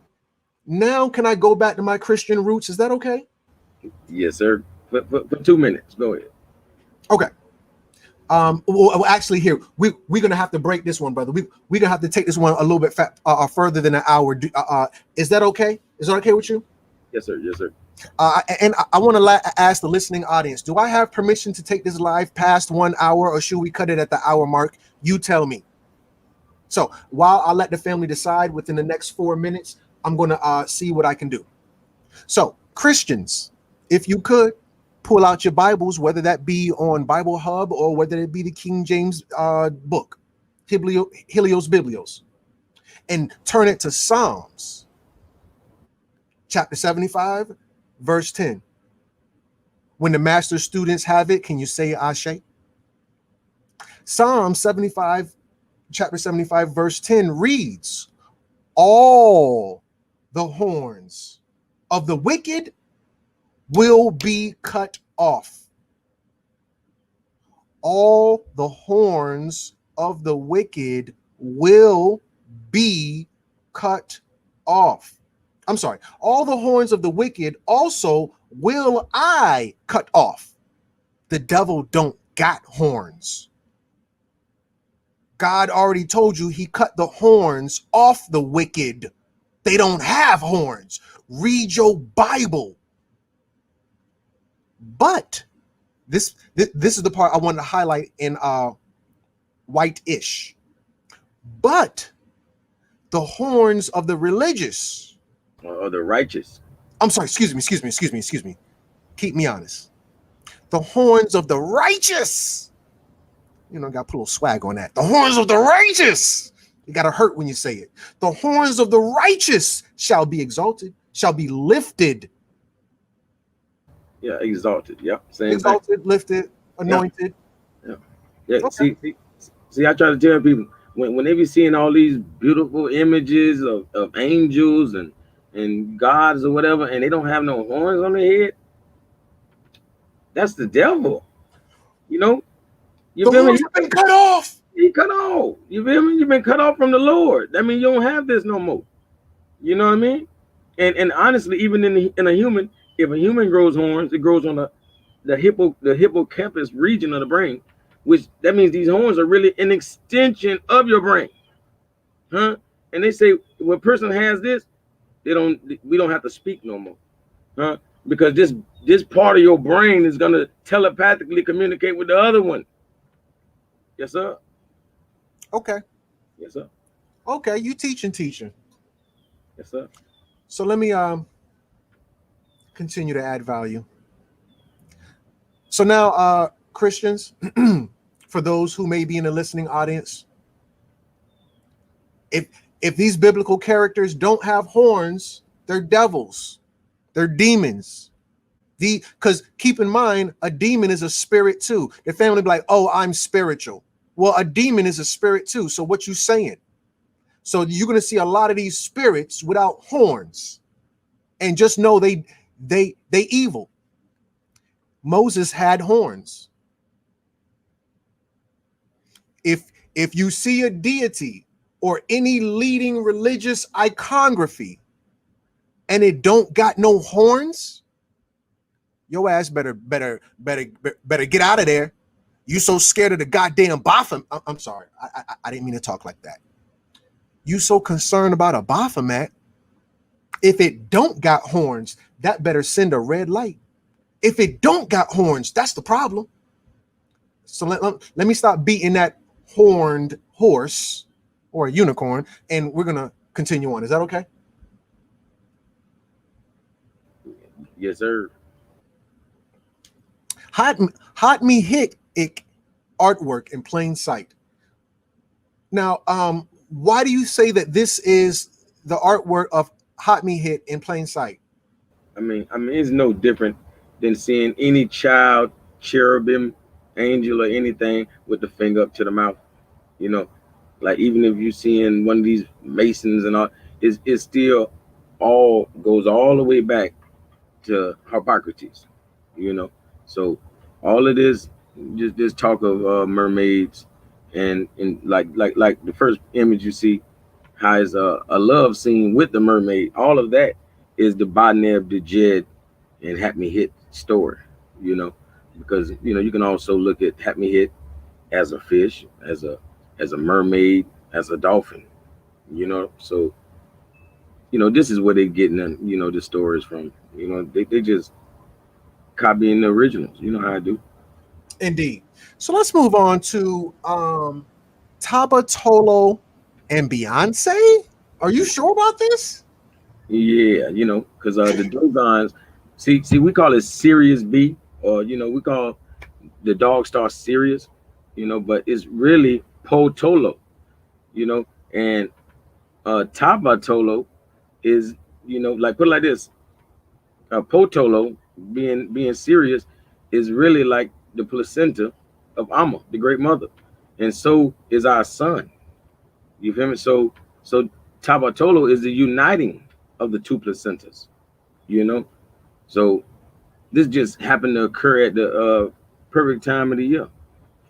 now can I go back to my Christian roots? Is that okay? Yes, sir. For 2 minutes. Go ahead. Okay. Well, actually, here we're gonna have to break this one, brother. We're gonna have to take this one a little bit further than an hour. Is that okay? Is that okay with you? Yes, sir. Yes, sir. And I want to ask the listening audience: do I have permission to take this live past 1 hour, or should we cut it at the hour mark? You tell me. So while I let the family decide within the next 4 minutes, I'm gonna see what I can do. So Christians, if you could pull out your Bibles, whether that be on Bible Hub or whether it be the King James book, Helios Biblios, and turn it to Psalms, chapter 75, verse 10. When the master students have it, can you say Ashe? Psalm 75, chapter 75, verse 10 reads, all the horns of the wicked will be cut off. All the horns of the wicked will be cut off. I'm sorry. All the horns of the wicked also will I cut off. The devil don't got horns. God already told you he cut the horns off the wicked. They don't have horns. Read your Bible. But this is the part I wanted to highlight in White-ish. But the horns of the religious, or the righteous. I'm sorry, excuse me. Keep me honest. The horns of the righteous. You know, got to put a little swag on that. The horns of the righteous. You got to hurt when you say it. The horns of the righteous shall be exalted, shall be lifted. Yeah, exalted. Yep. Same exalted, thing. Lifted, anointed. Yeah. Okay. See, I try to tell people when they be seeing all these beautiful images of angels and gods or whatever, and they don't have no horns on their head, that's the devil. You know? You The feel me? horns have been cut off. He cut off. You feel me? You've been cut off from the Lord. That means you don't have this no more. You know what I mean? And honestly, even in a human, if a human grows horns, it grows on the hippocampus region of the brain, which that means these horns are really an extension of your brain. Huh? And they say when a person has this, we don't have to speak no more. Huh? Because this part of your brain is gonna telepathically communicate with the other one. Yes, sir. Okay. Yes, sir. Okay, you teaching. Yes, sir. So let me continue to add value. So now, Christians, for those who may be in the listening audience, if these biblical characters don't have horns, they're devils, they're demons. Because keep in mind, a demon is a spirit too. The family be like, oh, I'm spiritual. Well, a demon is a spirit too. So what you saying? So you're going to see a lot of these spirits without horns, and just know they evil. Moses had horns. If you see a deity or any leading religious iconography and it don't got no horns, your ass better get out of there. You so scared of the goddamn Baphomet. I'm sorry. I didn't mean to talk like that. You so concerned about a Baphomet. If it don't got horns, that better send a red light. If it don't got horns, that's the problem. So let me stop beating that horned horse or a unicorn, and we're gonna continue on. Is that okay? Yes, sir. Hot me hit it artwork in plain sight. Now, why do you say that this is the artwork of Hot Me Hit in plain sight? I mean, it's no different than seeing any child, cherubim, angel, or anything with the finger up to the mouth. You know, like even if you seeing one of these masons and all, it's still all goes all the way back to Harpocrates. You know, so all of this just talk of mermaids and like the first image you see has a love scene with the mermaid. All of that is the Botneb, the Jed, and Hat Me Hit story. You know, because you can also look at Hat Me Hit as a fish, as a mermaid, as a dolphin. You know, so this is where they're getting the stories from. They just copying the originals. You know how I do. Indeed. So let's move on to Taba Tolo and Beyonce. Are you sure about this? Yeah, because the Dogons, see, we call it Sirius B, or we call the dog star Sirius, but it's really Potolo, and Tabatolo is, like put it like this, Potolo being Sirius is really like the placenta of Amma, the great mother, and so is our sun. You feel me? So Tabatolo is the uniting of the two placentas. You know, so this just happened to occur at the perfect time of the year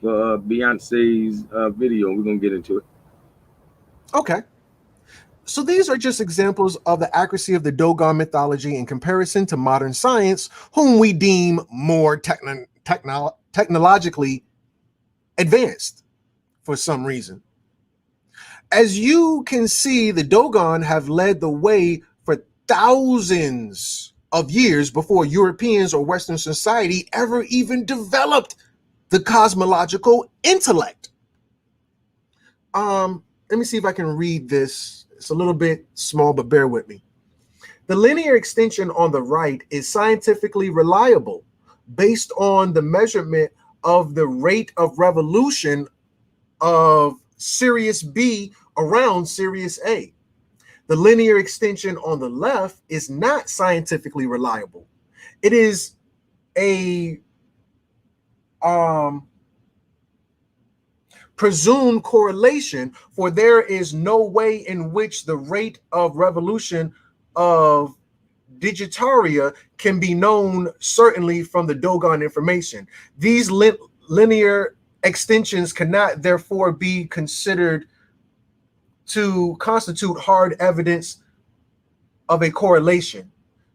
for Beyonce's video. We're gonna get into it. Okay. So these are just examples of the accuracy of the Dogon mythology in comparison to modern science, whom we deem more technologically advanced for some reason. As you can see, the Dogon have led the way for thousands of years before Europeans or Western society ever even developed the cosmological intellect. Let me see if I can read this. It's a little bit small, but bear with me. The linear extension on the right is scientifically reliable based on the measurement of the rate of revolution of Sirius B around Sirius A. The linear extension on the left is not scientifically reliable. It is a presumed correlation, for there is no way in which the rate of revolution of Digitaria can be known certainly from the Dogon information. These linear extensions cannot therefore be considered to constitute hard evidence of a correlation.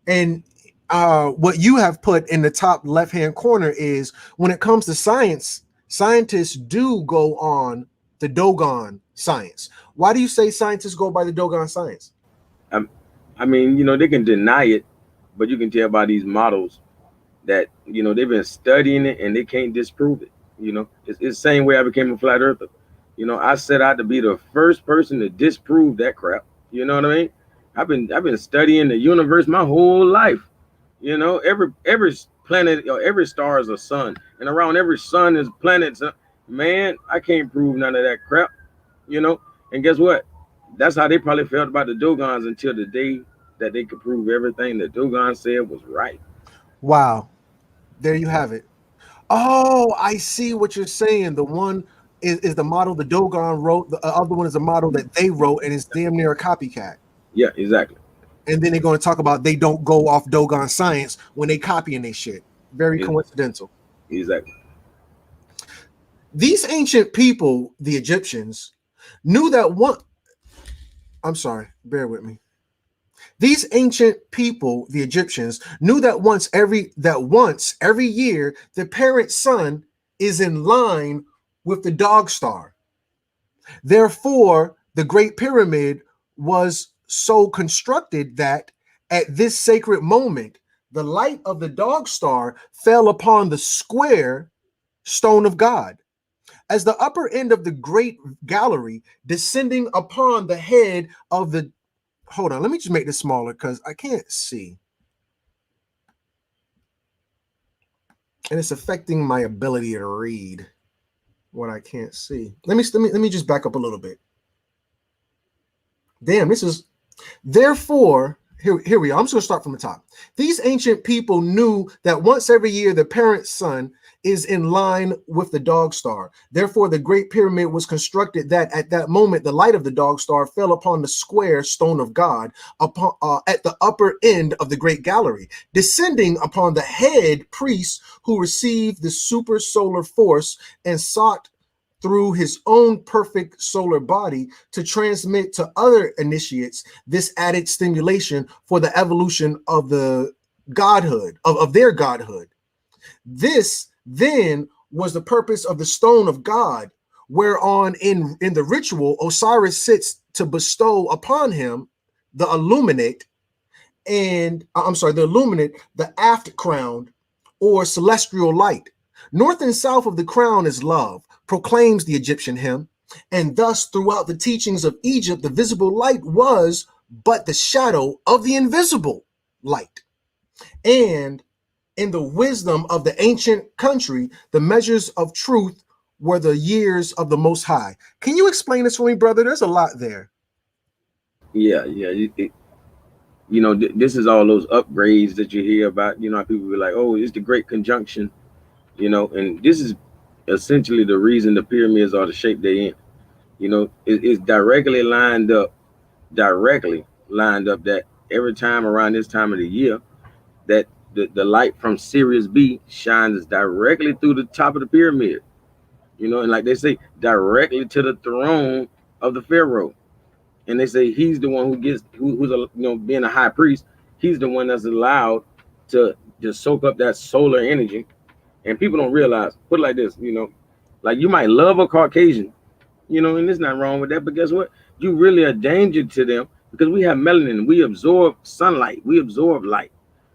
And what you have put in the top left-hand corner is, when it comes to science, scientists do go on the Dogon science. Why do you say scientists go by the Dogon science? I, I mean, they can deny it, but you can tell by these models that they've been studying it and they can't disprove it. It's the same way I became a flat earther. I set out to be the first person to disprove that crap. You know what I mean? I've been studying the universe my whole life. Every planet or every star is a sun, and around every sun is planets. Man, I can't prove none of that crap. And guess what? That's how they probably felt about the Dogons until the day that they could prove everything that Dogon said was right. Wow, there you have it. Oh, I see what you're saying. The one is the model the Dogon wrote. The other one is a model that they wrote, and it's damn near a copycat. Yeah, exactly. And then they're going to talk about they don't go off Dogon science when they copying their shit. Very coincidental. Exactly. These ancient people, the Egyptians, knew that one. I'm sorry, bear with me. These ancient people, the Egyptians, knew that once every year the parent sun is in line with the dog star. Therefore, the Great Pyramid was so constructed that at this sacred moment, the light of the dog star fell upon the square stone of God. As the upper end of the great gallery descending upon the head of the, hold on, let me just make this smaller because I can't see. And it's affecting my ability to read what I can't see. Let me just back up a little bit. Damn, this is, therefore, here we are. I'm just going to start from the top. These ancient people knew that once every year the parent sun is in line with the dog star. Therefore, the Great Pyramid was constructed that at that moment the light of the dog star fell upon the square stone of God upon at the upper end of the great gallery, descending upon the head priest who received the super solar force and sought through his own perfect solar body to transmit to other initiates this added stimulation for the evolution of the godhood, of their godhood. This then was the purpose of the stone of God, whereon in the ritual Osiris sits to bestow upon him the illuminate, the aft crown or celestial light. North and south of the crown is love, proclaims the Egyptian hymn, and thus throughout the teachings of Egypt, the visible light was but the shadow of the invisible light. And in the wisdom of the ancient country, the measures of truth were the years of the Most High. Can you explain this for me, brother? There's a lot there. Yeah, yeah. This is all those upgrades that you hear about. How people be like, "Oh, it's the Great Conjunction," and this is essentially the reason the pyramids are the shape they in. You know, it's directly lined up that every time around this time of the year, that the light from Sirius B shines directly through the top of the pyramid. You know, and like they say, directly to the throne of the pharaoh. And they say he's the one who gets who's a, being a high priest. He's the one that's allowed to just soak up that solar energy. And people don't realize. Put it like this, like you might love a Caucasian, and there's nothing wrong with that. But guess what? You really a danger to them because we have melanin. We absorb sunlight. We absorb light.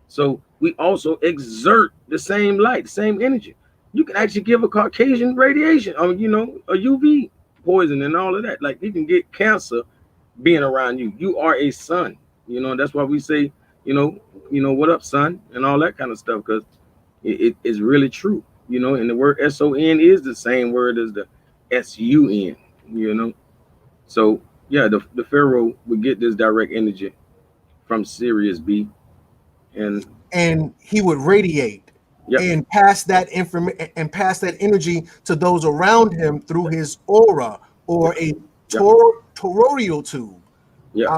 So we also exert the same light, the same energy. You can actually give a Caucasian radiation, or a UV poison and all of that. Like you can get cancer being around you. You are a sun. That's why we say, what up, son, and all that kind of stuff, because it is really true. And the word SON is the same word as the SUN. So yeah, the pharaoh would get this direct energy from Sirius B, and he would radiate yep, and pass that information and pass that energy to those around him through his aura or a yep, toroidal tube. yep.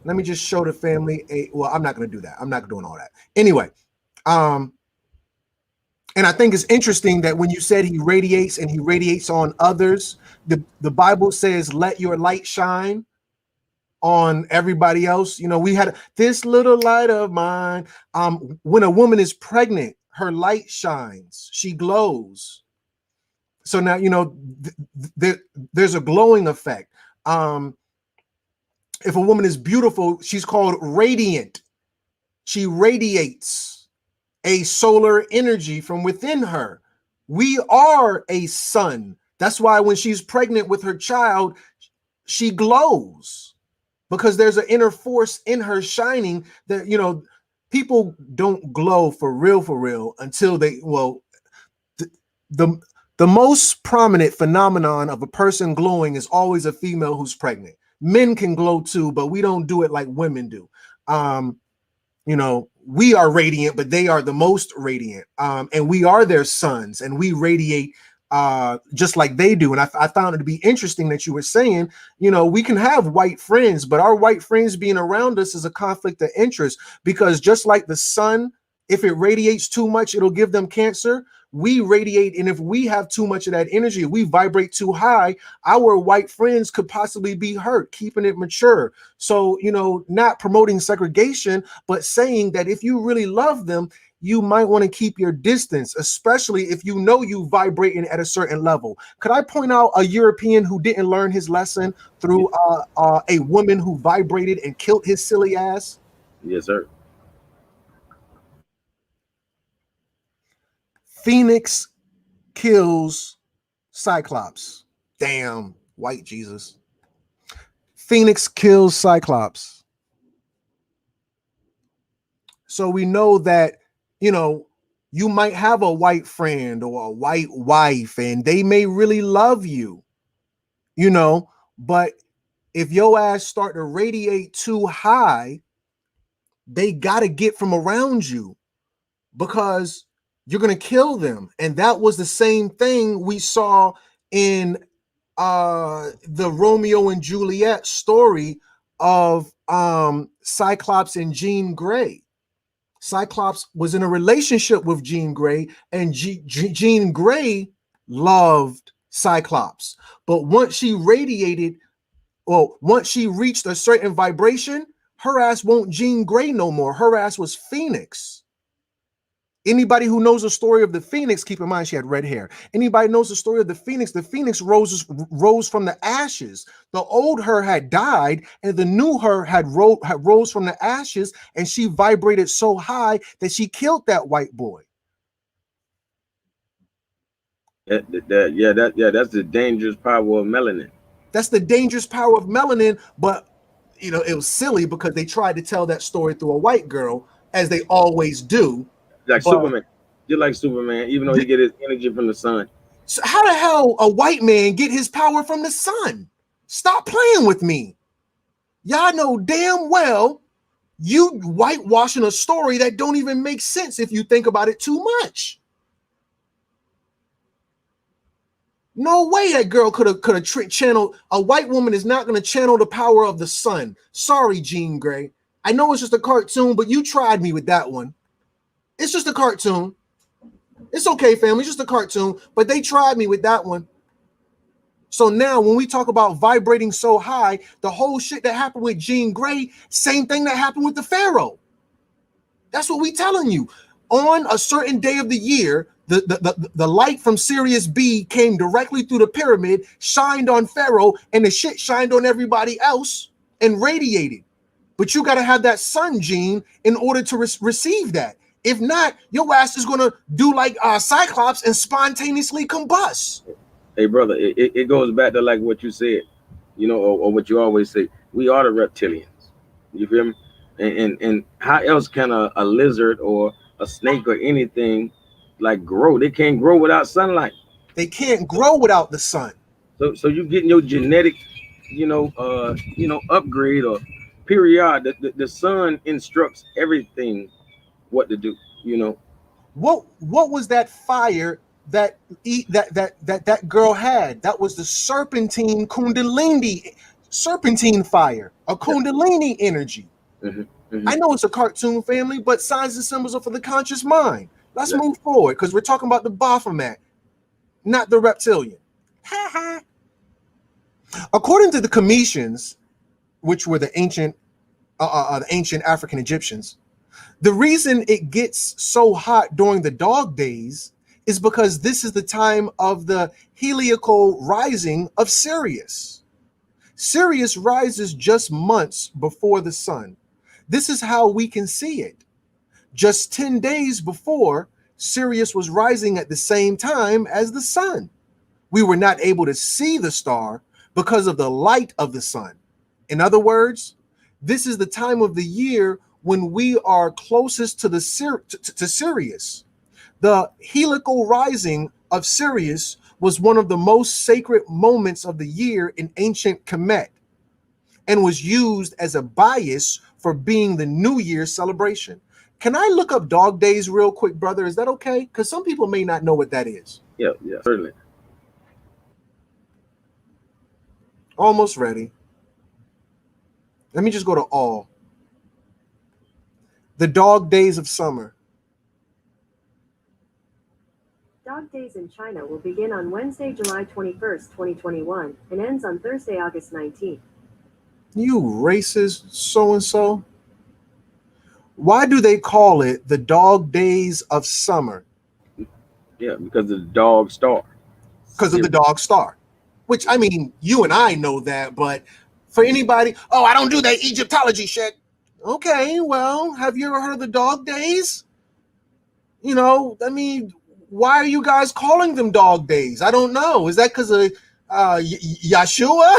Let me just show the family well, I'm not going to do that. I'm not doing all that. Anyway, and I think it's interesting that when you said he radiates and he radiates on others, the Bible says, let your light shine on everybody else. We had this little light of mine. When a woman is pregnant, her light shines. She glows. So now, there's a glowing effect. If a woman is beautiful, she's called radiant. She radiates a solar energy from within her. We are a sun. That's why when she's pregnant with her child, she glows, because there's an inner force in her shining that, people don't glow for real until they, the most prominent phenomenon of a person glowing is always a female who's pregnant. Men can glow too, but we don't do it like women do. We are radiant, but they are the most radiant. And we are their sons, and we radiate just like they do. And I found it to be interesting that you were saying, we can have white friends, but our white friends being around us is a conflict of interest, because just like the sun, if it radiates too much, it'll give them cancer. We radiate, and if we have too much of that energy, we vibrate too high, our white friends could possibly be hurt, keeping it mature. So, not promoting segregation, but saying that if you really love them, you might want to keep your distance, especially if you vibrating at a certain level. Could I point out a European who didn't learn his lesson through a woman who vibrated and killed his silly ass? Yes, sir. Phoenix kills Cyclops. Damn, white Jesus. Phoenix kills Cyclops. So we know that, you might have a white friend or a white wife, and they may really love you, but if your ass start to radiate too high, they got to get from around you, because you're going to kill them. And that was the same thing we saw in the Romeo and Juliet story of Cyclops and Jean Grey. Cyclops was in a relationship with Jean Grey, and Jean Grey loved Cyclops. But once she reached a certain vibration, her ass won't Jean Grey no more. Her ass was Phoenix. Anybody who knows the story of the Phoenix, keep in mind she had red hair. Anybody knows the story of the Phoenix rose from the ashes. The old her had died, and the new her had rose from the ashes, and she vibrated so high that she killed that white boy. That's the dangerous power of melanin. That's the dangerous power of melanin, but it was silly because they tried to tell that story through a white girl, as they always do. Like Superman, just like Superman, even though he get his energy from the sun. So how the hell a white man get his power from the sun? Stop playing with me. Y'all know damn well you whitewashing a story that don't even make sense if you think about it too much. No way that girl could have channeled. A white woman is not going to channel the power of the sun. Sorry, Jean Grey. I know it's just a cartoon, but you tried me with that one. It's just a cartoon. It's okay, family. It's just a cartoon, but they tried me with that one. So now when we talk about vibrating so high, the whole shit that happened with Jean Grey, same thing that happened with the Pharaoh. That's what we telling you. On a certain day of the year, the light from Sirius B came directly through the pyramid, shined on Pharaoh, and the shit shined on everybody else and radiated. But you got to have that sun gene in order to receive that. If not, your ass is going to do like Cyclops and spontaneously combust. Hey, brother, it goes back to like what you said, you know, or what you always say. We are the reptilians. You feel me? And how else can a lizard or a snake or anything like grow? They can't grow without sunlight. They can't grow without the sun. So you getting your genetic, upgrade or period. The sun instructs everything what to do. You know. What was that fire that girl had? That was the serpentine fire, a kundalini energy. Mm-hmm, mm-hmm. I know it's a cartoon, family, but signs and symbols are for the conscious mind. Let's move forward because we're talking about the Baphomet, not the reptilian. According to the Cometians, which were the ancient African Egyptians, the reason it gets so hot during the dog days is because this is the time of the heliacal rising of Sirius. Sirius rises just months before the sun. This is how we can see it. Just 10 days before, Sirius was rising at the same time as the sun. We were not able to see the star because of the light of the sun. In other words, this is the time of the year when we are closest to to Sirius. The heliacal rising of Sirius was one of the most sacred moments of the year in ancient Kemet and was used as a bias for being the New Year celebration. Can I look up dog days real quick, brother? Is that okay? Because some people may not know what that is. Yeah, certainly. Almost ready. Let me just go to all. The dog days of summer. Dog Days in China will begin on Wednesday, July 21st, 2021, and ends on Thursday, August 19th. You racist so-and-so. Why do they call it the dog days of summer? Yeah, because of the dog star. Because of the dog star. Which, I mean, you and I know that, but for anybody, oh, I don't do that Egyptology shit. Okay, well, have you ever heard of the dog days? You know, I mean, why are you guys calling them dog days? I don't know. Is that because of Yeshua?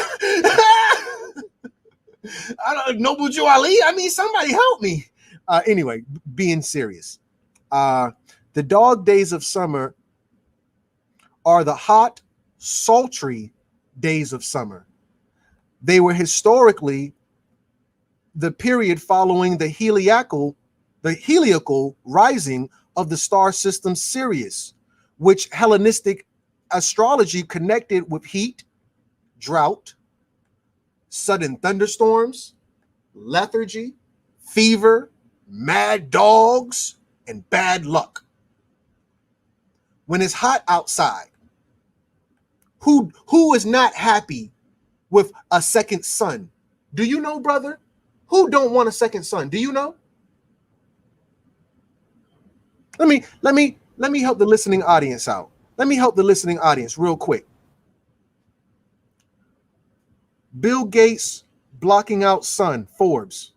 I don't know, Noble Jew Ali? I mean, somebody help me. Anyway, being serious. The dog days of summer are the hot, sultry days of summer. They were historically the period following the heliacal rising of the star system Sirius, which Hellenistic astrology connected with heat, drought, sudden thunderstorms, lethargy, fever, mad dogs, and bad luck. When it's hot outside, who is not happy with a second sun? Do you know, brother? Who don't want a second sun? Do you know? Let me help the listening audience out. Let me help the listening audience real quick. Bill Gates blocking out sun, Forbes.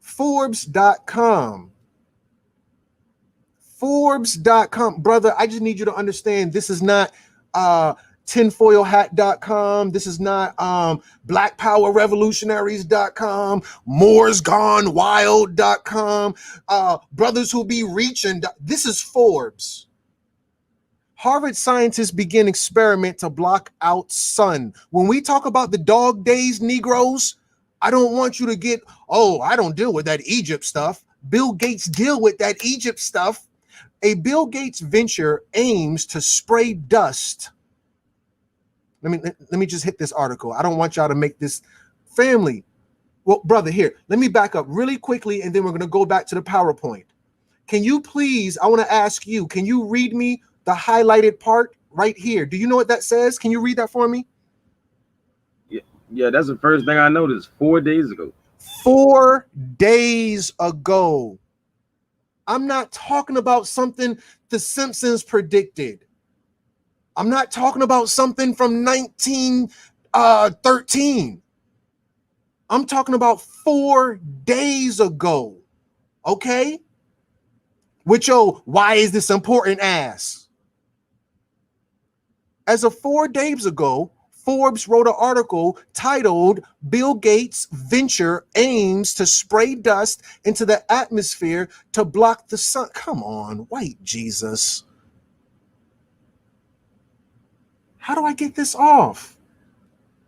Forbes.com. Forbes.com. Brother, I just need you to understand this is not tinfoilhat.com. This is not blackpowerrevolutionaries.com, mooresgonewild.com, brothers who be reaching. This is Forbes. Harvard scientists begin experiment to block out sun. When we talk about the dog days, Negroes, I don't want you to get, oh, I don't deal with that Egypt stuff. Bill Gates deal with that Egypt stuff. A Bill Gates venture aims to spray dust. Let me just hit this article. I don't want y'all to make this family. Well, brother, here, let me back up really quickly, and then we're going to go back to the PowerPoint. Can you please, I want to ask you, can you read me the highlighted part right here? Do you know what that says? Can you read that for me? Yeah, that's the first thing I noticed 4 days ago. 4 days ago. I'm not talking about something the Simpsons predicted. I'm not talking about something from 1913. I'm talking about 4 days ago. Okay? With your why is this important ass? As of 4 days ago, Forbes wrote an article titled Bill Gates Venture Aims to Spray Dust into the Atmosphere to Block the Sun. Come on, white Jesus. How do I get this off?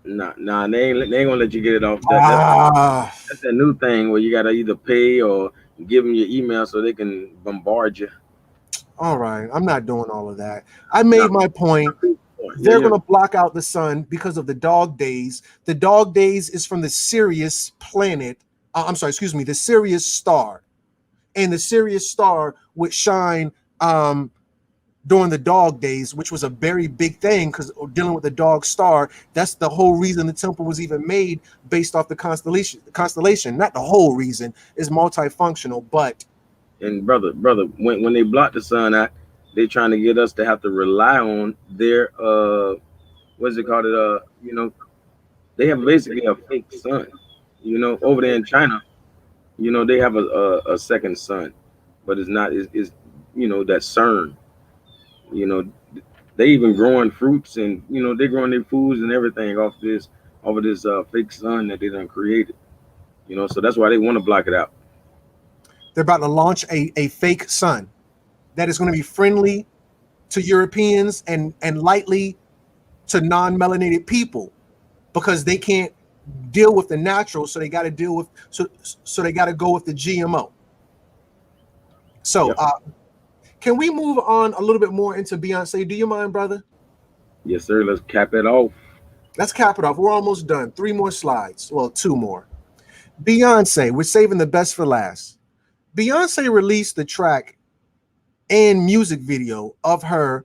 Nah, they ain't gonna let you get it off. That's that new thing where you gotta either pay or give them your email so they can bombard you. All right, I'm not doing all of that. I made my point. They're going to block out the sun because of the dog days. The dog days is from the Sirius planet. The Sirius star. And the Sirius star would shine during the dog days, which was a very big thing because dealing with the dog star, that's the whole reason the temple was even made based off the constellation. Not the whole reason. It's multifunctional, but... And brother, when they block the sun out, they're trying to get us to have to rely on their what's it called? They have basically a fake sun. Over there in China, they have a second sun, but it's not. It's that CERN. They even growing fruits and they're growing their foods and everything off of this fake sun that they done created. So that's why they want to block it out. They're about to launch a fake sun that is going to be friendly to Europeans and lightly to non-melanated people because they can't deal with the natural, so they got to deal with so they got to go with the GMO. So can we move on a little bit more into Beyonce? Do you mind, brother? Yes, sir. Let's cap it off. Let's cap it off. We're almost done. 3 more slides. Well, 2 more. Beyonce, we're saving the best for last. Beyonce released the track and music video of her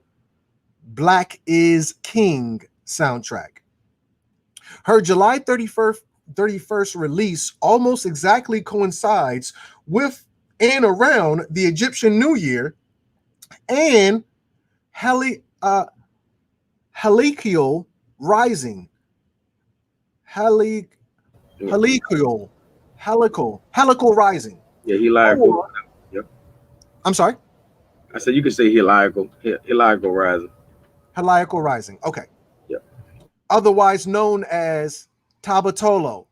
Black is King soundtrack. Her July 31st release almost exactly coincides with and around the Egyptian New Year and Calico rising. Calico rising. Yeah, heliacal. Yep. I'm sorry? I said you could say heliacal rising. Heliacal rising. Okay. Yep. Otherwise known as Tabatolo,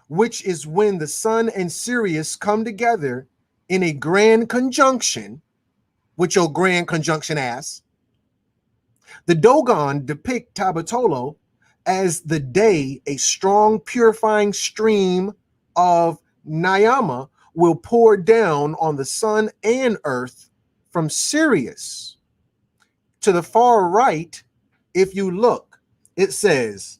which is when the sun and Sirius come together in a grand conjunction, with your grand conjunction ass. The Dogon depict Tabatolo as the day a strong purifying stream of Nyama will pour down on the sun and earth from Sirius. To the far right, if you look, it says,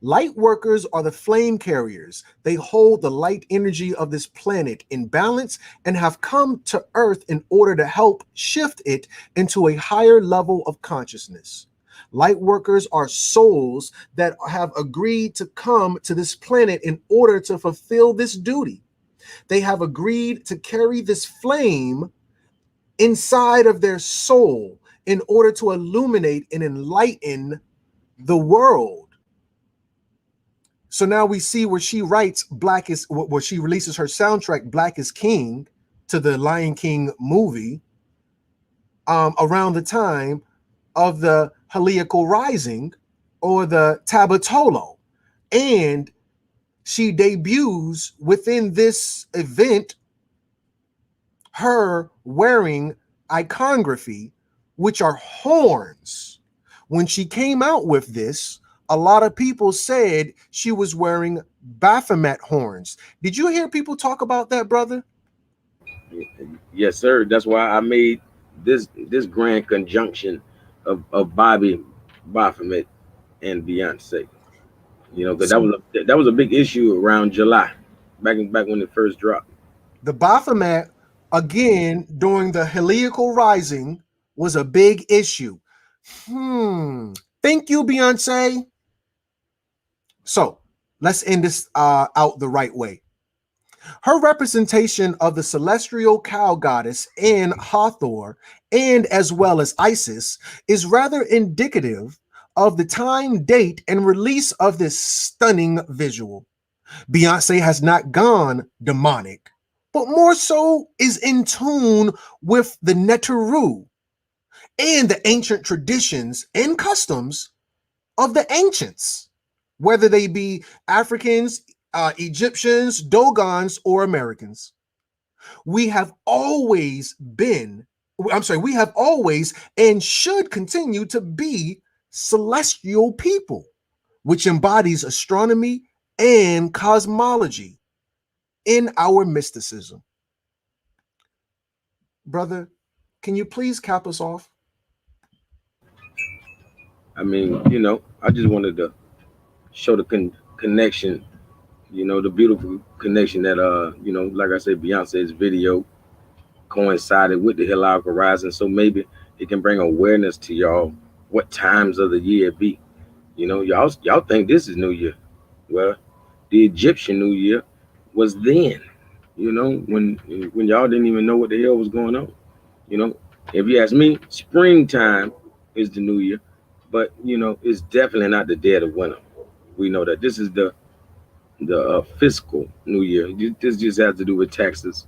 light workers are the flame carriers. They hold the light energy of this planet in balance and have come to Earth in order to help shift it into a higher level of consciousness. Light workers are souls that have agreed to come to this planet in order to fulfill this duty. They have agreed to carry this flame inside of their soul in order to illuminate and enlighten the world. So now we see where she writes where she releases her soundtrack, Black is King, to the Lion King movie around the time of the Heliacal Rising or the Tabatolo. And she debuts within this event her wearing iconography, which are horns. When she came out with this, a lot of people said she was wearing Baphomet horns. Did you hear people talk about that, brother? Yes, sir. That's why I made this grand conjunction of Baphomet and Beyonce. You know, because that was a big issue around July, back when it first dropped. The Baphomet, again, during the Heliacal Rising, was a big issue. Thank you, Beyonce. So let's end this out the right way. Her representation of the celestial cow goddess in Hathor, and as well as Isis, is rather indicative of the time, date, and release of this stunning visual. Beyonce has not gone demonic, but more so is in tune with the Neteru and the ancient traditions and customs of the ancients, whether they be Africans, Egyptians, Dogons, or Americans. We have always and should continue to be celestial people, which embodies astronomy and cosmology in our mysticism. Brother, can you please cap us off? I mean, you know, I just wanted to show the connection, you know, the beautiful connection that, you know, like I said, Beyonce's video coincided with the Heliacal Rising, so maybe it can bring awareness to y'all what times of the year it be. You know, y'all think this is New Year. Well, the Egyptian New Year was then. You know, when y'all didn't even know what the hell was going on. You know, if you ask me, springtime is the New Year, but you know, it's definitely not the dead of winter. We know that this is the fiscal New Year. This just has to do with taxes.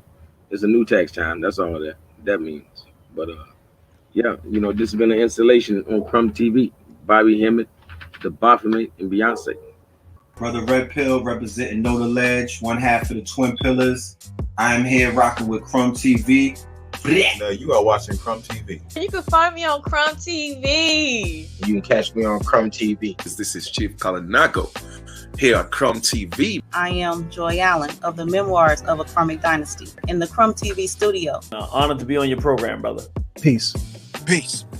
It's a new tax time. That's all that means. But yeah, you know, this has been an installation on Crumb TV. Bobby Hemmitt, the Baphomet, and Beyonce. Brother Red Pill representing Know the Ledge, one half of the Twin Pillars. I am here rocking with Crumb TV. No, you are watching Crumb TV. You can find me on Crumb TV. You can catch me on Crumb TV. This is Chief Calico here at Crumb TV. I am Joy Allen of the Memoirs of a Karmic Dynasty in the Crumb TV studio. Honored to be on your program, brother. Peace. Peace.